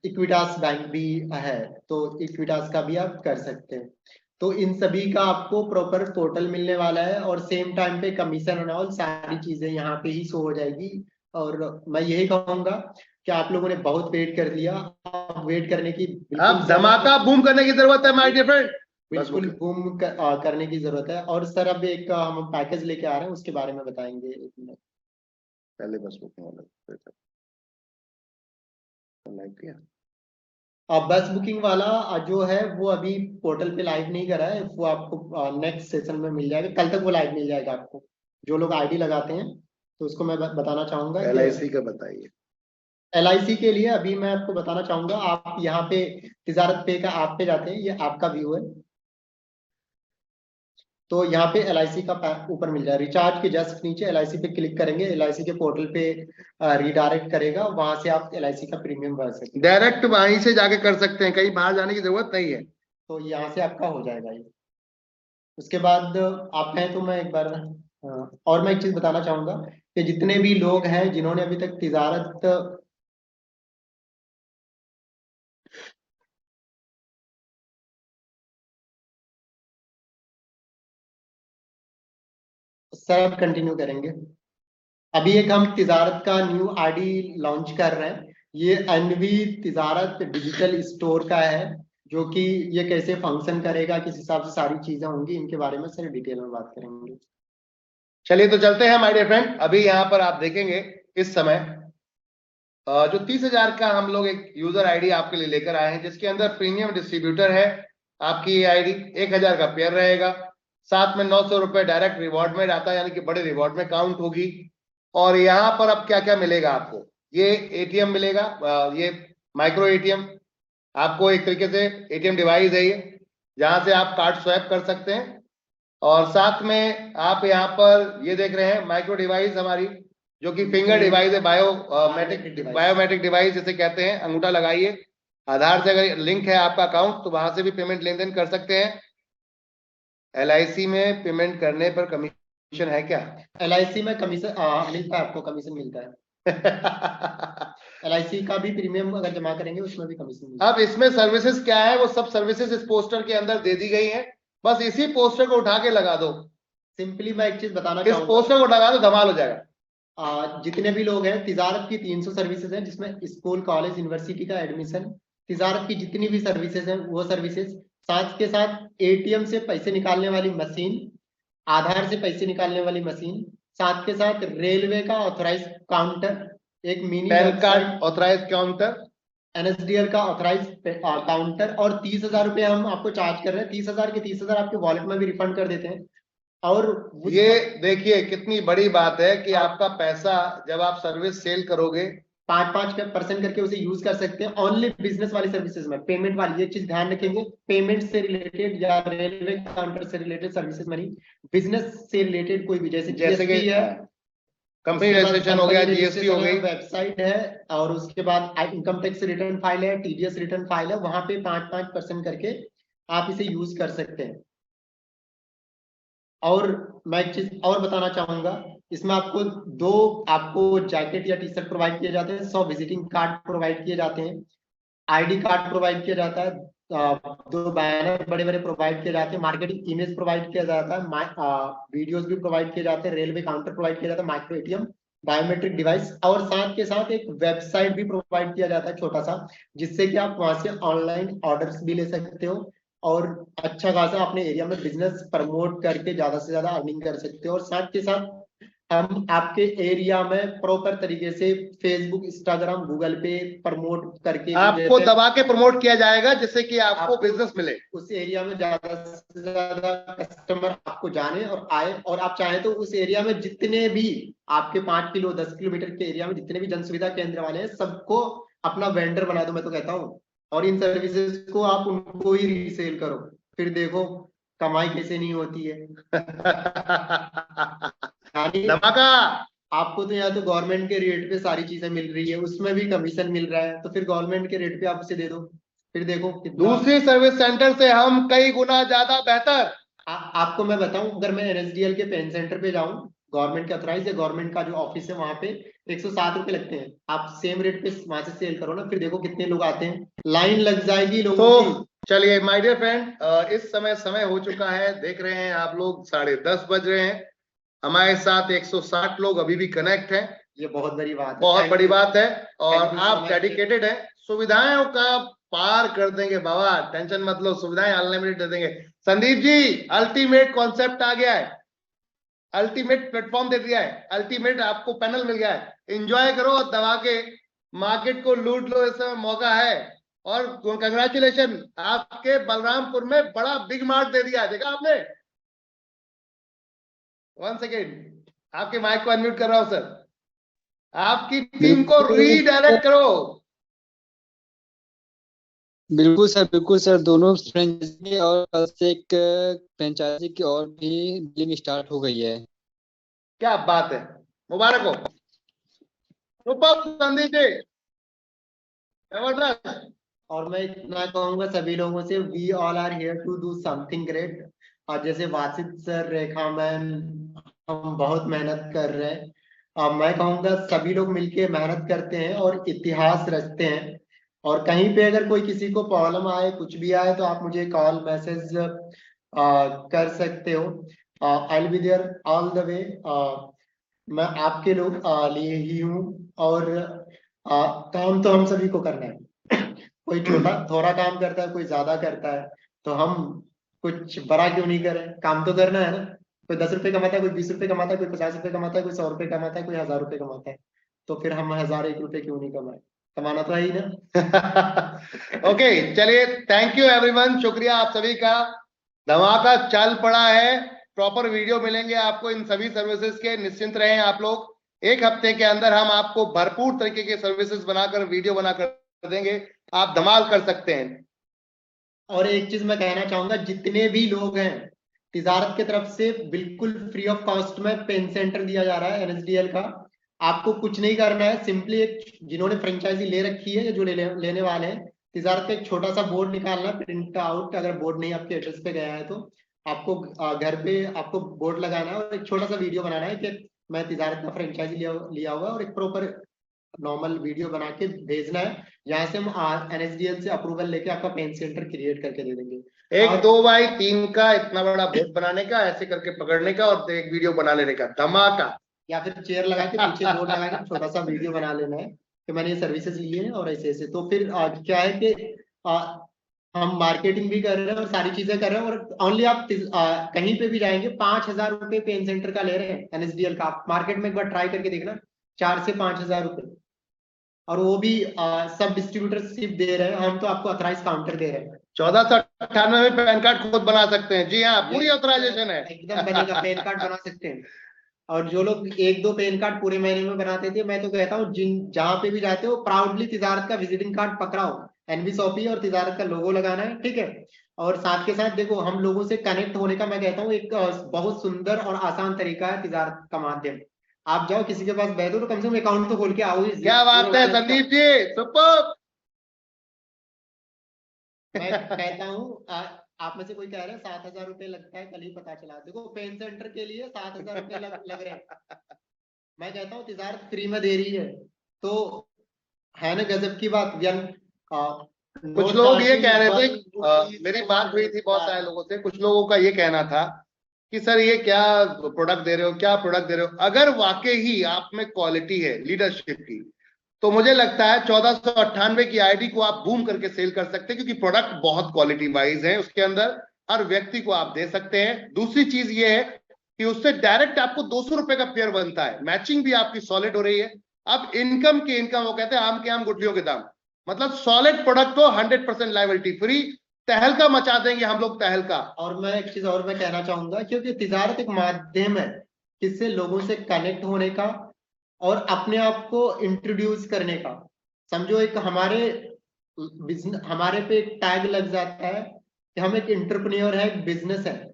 इक्विटास बैंक भी है, तो इक्विटास का भी आप कर सकते हैं। तो इन सभी का आपको प्रॉपर पोर्टल मिलने वाला है, और सेम टाइम पे कमीशन एंड ऑल सारी चीजें यहाँ पे ही शो हो जाएगी। और मैं यही कहूंगा कि आप लोगों ने बहुत वेट कर लिया, अब वेट करने की अब धमाका बूम करने की जरूरत है माय डियर फ्रेंड, बिल्कुल बूम करने की जरूरत है। और सर अब एक हम पैकेज लेके आ रहे हैं, उसके बारे में बताएंगे 1 मिनट पहले। बस बुकिंग वाला अब बस बुकिंग वाला जो है वो अभी पोर्टल पे लाइव नहीं करा है, वो आपको नेक्स्ट सेशन में मिल जाएगा, कल तक वो लाइव मिल जाएगा आपको। जो लोग आईडी लगाते हैं, तो उसको मैं बताना चाहूंगा, LIC का बताइए। LIC के लिए अभी मैं आपको बताना चाहूंगा, आप यहाँ पे तिजारत पे का ऐप पे जाते हैं, ये आपका व्यू है। तो यहाँ पे LIC का ऊपर मिल जाए, रिचार्ज के जस्ट नीचे LIC पे क्लिक करेंगे, LIC के पोर्टल पे रिडायरेक्ट करेगा, वहां से आप LIC का प्रीमियम भर सकते हैं। डायरेक्ट वहीं से जाके कर सकते हैं, कहीं बाहर जाने की जरूरत नहीं है। तो यहाँ से आपका हो जाएगा ये। उसके बाद आप कहें तो मैं एक बार और मैं एक चीज बताना चाहूंगा कि जितने भी लोग हैं जिन्होंने अभी तक तिजारत सर कंटिन्यू करेंगे। अभी एक हम तिजारत का न्यू आईडी लॉन्च कर रहे हैं, ये एनवी तिजारत डिजिटल स्टोर का है, जो कि ये कैसे फंक्शन करेगा, किस हिसाब से सारी चीजें होंगी, इनके बारे में सर डिटेल में बात करेंगे। चलिए तो चलते हैं माय डियर फ्रेंड। अभी यहाँ पर आप देखेंगे इस समय जो 30,000 का हम लोग एक यूजर आईडी आपके लिए लेकर आए हैं, जिसके अंदर प्रीमियम डिस्ट्रीब्यूटर है। आपकी ये आईडी 1,000 का पेयर रहेगा, साथ में 900 रुपए डायरेक्ट रिवॉर्ड में जाता है, यानी कि बड़े रिवॉर्ड में काउंट होगी। और यहाँ पर अब क्या क्या मिलेगा आपको, ये एटीएम मिलेगा, ये माइक्रो एटीएम, आपको एक तरीके से एटीएम डिवाइस है ये, जहां से आप कार्ड स्वैप कर सकते हैं। और साथ में आप यहाँ पर ये देख रहे हैं माइक्रो डिवाइस हमारी, जो कि फिंगर डिवाइस है, बायोमेट्रिक डिवाइस जिसे कहते हैं। अंगूठा लगाइए, आधार से अगर लिंक है आपका अकाउंट तो वहां से भी पेमेंट लेन देन कर सकते हैं। LIC में पेमेंट करने पर कमीशन है क्या? LIC में कमीशन मिलता है, आपको कमीशन मिलता है। LIC का भी प्रीमियम अगर जमा करेंगे उसमें भी कमीशन मिलता है। अब इसमें सर्विसेज क्या है, वो सब सर्विसेज इस पोस्टर के अंदर दे दी गई है, बस इसी पोस्टर को उठा के लगा दो। सिंपली मैं एक चीज बताना इस चाहूंगा, पोस्टर को लगा दो, धमाल हो जाएगा। जितने भी लोग हैं, तिजारत की 300 सर्विसेज हैं, जिसमें स्कूल कॉलेज यूनिवर्सिटी का एडमिशन, तिजारत की जितनी भी सर्विसेज हैं वो सर्विसेज, साथ के साथ ATM से पैसे निकालने वाली मशीन, आधार से पैसे निकालने वाली मशीन, साथ के साथ रेलवे का ऑथराइज काउंटर, एक mini PAN card authorise counter, NSDL का ऑथराइज काउंटर, और 30,000 रुपए हम आपको चार्ज कर रहे हैं। 30,000 के 30,000 आपके वॉलेट में भी रिफंड कर देते हैं। और ये देखिए कितनी बड़ी बात है कि आपका पैसा जब आप सर्विस सेल करोगे 5% करके उसे यूज कर सकते हैं ओनली बिजनेस वाली सर्विसेज में। पेमेंट वाली ये चीज ध्यान रखेंगे, पेमेंट से रिलेटेड या रेलवे काउंटर से रिलेटेड सर्विसेज में नहीं, बिजनेस से रिलेटेड कोई भी, जैसे कि है, कंपनी रजिस्ट्रेशन हो गया, GST हो गई, वेबसाइट है, और उसके बाद इनकम टैक्स रिटर्न फाइल है, TDS रिटर्न फाइल है, वहां पे 5% करके आप इसे यूज कर सकते हैं। और मैं एक चीज और बताना चाहूंगा, इसमें आपको जैकेट या टी-शर्ट प्रोवाइड किए जाते हैं, 100 विजिटिंग कार्ड प्रोवाइड किए जाते हैं, ID कार्ड प्रोवाइड किया जाता है, 2 बैनर बड़े बड़े प्रोवाइड किए जाते हैं, मार्केटिंग इमेज प्रोवाइड किया जाता है, वीडियोस भी प्रोवाइड किए जाते हैं, रेलवे काउंटर प्रोवाइड किया जाता है, माइक्रो ATM, बायोमेट्रिक डिवाइस, और साथ के साथ एक वेबसाइट भी प्रोवाइड किया जाता है छोटा सा, जिससे कि आप वहां से ऑनलाइन ऑर्डर्स भी ले सकते हो और अच्छा खासा अपने एरिया में बिजनेस प्रमोट करके ज्यादा से ज्यादा अर्निंग कर सकते हो। और साथ के साथ हम आपके एरिया में प्रॉपर तरीके से फेसबुक, इंस्टाग्राम, गूगल पे प्रमोट करके आपको दबा के प्रमोट किया जाएगा, जिससे कि आपको बिजनेस मिले, उस एरिया में ज्यादा से ज्यादा कस्टमर आपको जाने और आए, और आप चाहें तो उस एरिया में जितने भी आपके 5 किलो 10 किलोमीटर के एरिया में जितने भी जन सुविधा केंद्र वाले हैं, सबको अपना वेंडर बना दो, मैं तो कहता हूँ, और इन सर्विसेज को आप उनको ही रीसेल करो, फिर देखो कमाई कैसे नहीं होती है। धमाका। आपको तो यहाँ तो गवर्नमेंट के रेट पे सारी चीजें मिल रही है, उसमें भी कमीशन मिल रहा है, तो फिर गवर्नमेंट के रेट पे आप उसे दे दो, फिर देखो दूसरी सर्विस सेंटर से हम कई गुना ज्यादा बेहतर। आपको मैं बताऊं, अगर मैं NSDL के पेन सेंटर पे जाऊं, गवर्नमेंट के ऑथराइज या गवर्नमेंट का जो ऑफिस है, वहां पे 107 रुपए लगते हैं, आप सेम रेट पे वहां से सेल करो ना, फिर देखो कितने लोग आते हैं, लाइन लग जाएगी लोगों की। चलिए माय डियर फ्रेंड, इस समय हो चुका है, देख रहे हैं आप लोग 10:30 बज रहे हैं, हमारे साथ 160 लोग अभी भी कनेक्ट हैं, ये बहुत बड़ी बात है, बहुत बड़ी बात है, और आप डेडिकेटेड है, सुविधाओं का पार कर देंगे बाबा, टेंशन मत लो, सुविधाएं अनलिमिटेड दे देंगे। संदीप जी, अल्टीमेट कॉन्सेप्ट आ गया है, अल्टीमेट प्लेटफॉर्म दे दिया है, अल्टीमेट आपको पैनल मिल गया है, एंजॉय करो और दबा के मार्केट को लूट लो, इस समय मौका है। और कंग्रेचुलेशन, आपके बलरामपुर में बड़ा बिग मार्ट दे दिया है, देखा आपने? 1 सेकेंड, आपके माइक को अनम्यूट कर रहा हूं सर, आपकी टीम को रीडायरेक्ट करो। बिल्कुल सर, दोनों फ्रेंचाइजी और कल से एक फ्रेंचाइजी की और भी डीलिंग स्टार्ट हो गई है। क्या बात है, मुबारक हो। सुपर संदीप जी, जबरदस्त। और मैं इतना कहूंगा सभी लोगों से, we all are here to do something great. और जैसे वासित सर, रेखा मैम, हम बहुत मेहनत कर रहे हैं। मैं कहूंगा सभी लोग मिलके मेहनत करते हैं और इतिहास रचते हैं। और कहीं पे अगर कोई किसी को प्रॉब्लम आए, कुछ भी आए, तो आप मुझे कॉल मैसेज कर सकते हो। I will be there all the way. मैं आपके लोग लिए ही हूँ। और काम तो हम सभी को करना है। कोई छोटा थोड़ा काम करता है, कोई ज्यादा करता है, तो हम कुछ बड़ा क्यों नहीं करें, काम तो करना है ना। कोई 10 रुपए कमाता है, कोई 20 रुपए कमाता है, कोई 50 रुपए कमाता है, कोई 100 रुपए कमाता है, कोई 1000 रुपए कमाता है। तो फिर हम 1001 रुपए क्यों नहीं कमाए, कमाना तो है ही ना। ओके, चलिए, थैंक यू एवरीवन, शुक्रिया आप सभी का। धमाका चल पड़ा है। प्रॉपर वीडियो मिलेंगे आपको इन सभी सर्विसेज के, निश्चिंत रहें आप लोग। एक हफ्ते के अंदर हम आपको भरपूर तरीके के सर्विसेज बनाकर, वीडियो बनाकर देंगे। आप धमाल कर सकते हैं। और एक चीज मैं कहना चाहूंगा, जितने भी लोग हैं, तिजारत की तरफ से बिल्कुल फ्री ऑफ कॉस्ट में पेन सेंटर दिया जा रहा है एनएसडीएल का। आपको कुछ नहीं करना है, सिंपली एक, जिन्होंने फ्रेंचाइजी ले रखी है या जो लेने वाले हैं, तिजारत का एक छोटा सा बोर्ड निकालना, प्रिंट आउट, अगर बोर्ड नहीं आपके एड्रेस पे गया है तो आपको घर पे आपको बोर्ड लगाना है और एक छोटा सा वीडियो बनाना है कि मैं तिजारत का फ्रेंचाइजी लिया हुआ है, और एक प्रॉपर नॉर्मल वीडियो बना के भेजना है। यहाँ से हम एनएसडीएल से अप्रूवल लेके आपका पेन सेंटर क्रिएट करके दे देंगे। 1-2x3 का इतना बड़ा बोर्ड बनाने का, ऐसे करके पकड़ने का और एक वीडियो बना लेने का, धमाका। या फिर चेयर लगा के पीछे बोर्ड लगा के छोटा सा वीडियो बना लेना है कि मैंने ये सर्विसेज ली है और ऐसे ऐसे। तो फिर क्या है कि हम मार्केटिंग भी कर रहे हैं और सारी चीजें कर रहे हैं। और ओनली आप कहीं पे भी जाएंगे, 5000 रुपए पेन सेंटर का ले रहे हैं एनएसडीएल का। आप मार्केट में एक बार ट्राई करके देखना, 4 से 5000 रुपए। और वो भी सब डिस्ट्रीब्यूटरशिप दे रहे हैं, हम तो आपको अथराइज काउंटर दे रहे हैं। 1498 में पैन कार्ड खुद बना सकते हैं। जी हाँ, पूरी ऑथराइजेशन है। एकदम बनेगा, पेन कार्ड बना सकते हैं। और जो लोग 1-2 पेन कार्ड पूरे महीने में बनाते थे, मैं तो कहता हूँ जहां पे भी जाते हो, प्राउडली तिजारत का विजिटिंग कार्ड पकड़ाओ, एनवी शॉपी और तिजारत का लोगो लगाना है, ठीक है। और साथ के साथ देखो, हम लोगों से कनेक्ट होने का मैं कहता हूँ एक बहुत सुंदर और आसान तरीका है तिजारत का माध्यम। आप जाओ किसी के पास बैठो तो कम से कम अकाउंट तो खोल के आओ। क्या बात है संदीप जी, सुपर। मैं कहता हूँ आप में से कोई कह रहे हैं 7000 रुपए लगता है, कल ही पता चला। देखो पेन सेंटर के लिए 7000 रुपए लग रहे हैं। मैं कहता हूँ तिजारत फ्री में दे रही है, तो है ना गजब की बात। कुछ लोग ये कह रहे थे, मेरी बात हुई थी बहुत सारे लोगों से, कुछ लोगों का ये कहना था कि सर ये क्या प्रोडक्ट दे रहे हो, क्या प्रोडक्ट दे रहे हो। अगर वाकई ही आप में क्वालिटी है लीडरशिप की, तो मुझे लगता है 1498 की आईडी को आप बूम करके सेल कर सकते हैं, क्योंकि प्रोडक्ट बहुत क्वालिटी वाइज है उसके अंदर, हर व्यक्ति को आप दे सकते हैं। दूसरी चीज ये है कि उससे डायरेक्ट आपको 200 रुपए का पेयर बनता है, मैचिंग भी आपकी सॉलिड हो रही है। अब इनकम की इनकम, वो कहते हैं आम के आम गुठलियों के दाम, मतलब सॉलिड प्रोडक्ट हो, 100% लायबिलिटी फ्री, तहलका मचा देंगे हम लोग, तहलका। और मैं एक चीज और मैं कहना चाहूंगा, क्योंकि तिजारत एक माध्यम है किससे लोगों से कनेक्ट होने का और अपने आप को इंट्रोड्यूस करने का। समझो एक हमारे पे एक टैग लग जाता है कि हम एक एंटरप्रेन्योर है, एक बिजनेस है,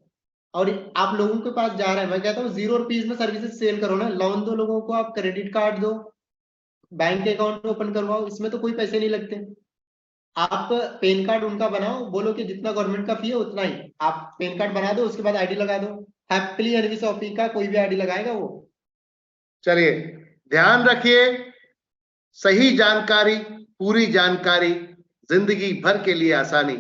और आप लोगों के पास जा रहे हैं। मैं कहता हूँ 0 रुपीज में सर्विसेज सेल करो ना, लोन दो लोगों को, आप क्रेडिट कार्ड दो, बैंक अकाउंट ओपन करवाओ, इसमें तो कोई पैसे नहीं लगते। आप पेन कार्ड उनका बनाओ, बोलो कि जितना गवर्नमेंट का फी है उतना ही, आप पेन कार्ड बना दो, उसके बाद आईडी लगा दो, हैप्पीली एनवी शॉपी का कोई भी आईडी लगाएगा वो। चलिए, ध्यान रखिए, सही जानकारी, पूरी जानकारी, जिंदगी भर के लिए आसानी,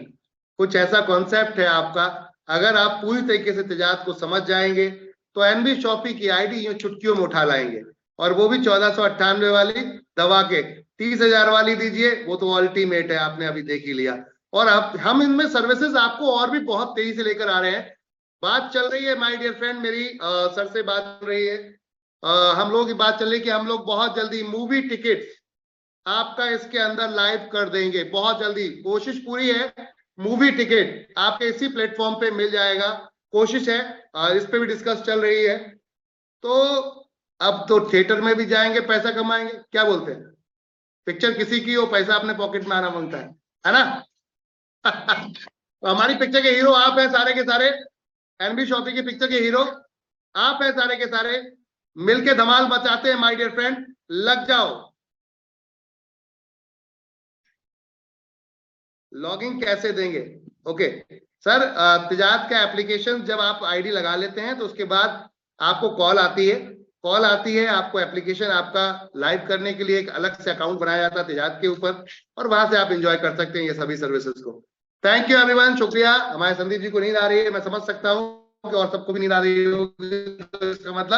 कुछ ऐसा कॉन्सेप्ट है आपका। अगर आप पूरी तरीके से तिजारत को समझ जाएंगे तो एनवी शॉपी की आईडी यूं चुटकियों में उठा लाएंगे, और वो भी 1498 वाली दवा के 30,000 वाली दीजिए, वो तो अल्टीमेट है, आपने अभी देख ही लिया। और अब हम इनमें सर्विसेज आपको और भी बहुत तेजी से लेकर आ रहे हैं। बात चल रही है माय डियर फ्रेंड, मेरी सर से बात चल रही है, हम लोगों की बात चल रही है कि हम लोग बहुत जल्दी मूवी टिकट्स आपका इसके अंदर लाइव कर देंगे, बहुत जल्दी। कोशिश पूरी है, मूवी टिकट आपके इसी प्लेटफॉर्म पे मिल जाएगा, कोशिश है, इस पे भी डिस्कस चल रही है। तो अब तो थिएटर में भी जाएंगे, पैसा कमाएंगे, क्या बोलते हैं? पिक्चर किसी की हो, पैसा अपने पॉकेट में आना बनता है ना? तो हमारी पिक्चर के हीरो आप हैं सारे के सारे, एनबी शॉपी की पिक्चर के हीरो आप हैं सारे के सारे, मिलके धमाल मचाते हैं माय डियर फ्रेंड, लग जाओ। लॉगिंग कैसे देंगे? ओके सर, तिजारत का एप्लीकेशन जब आप आईडी लगा लेते हैं तो उसके बाद आपको कॉल आती है, आपको एप्लीकेशन आपका लाइव करने के लिए एक अलग से अकाउंट बनाया जाता है तिजारत के ऊपर, और वहां से आप एंजॉय कर सकते हैं ये सभी सर्विसेज को। थैंक यू एवरीवन, शुक्रिया। हमारे संदीप जी को नींद आ रही है, मैं समझ सकता हूँ कि और सबको भी नींद आ रही होगी, तो इसका मतलब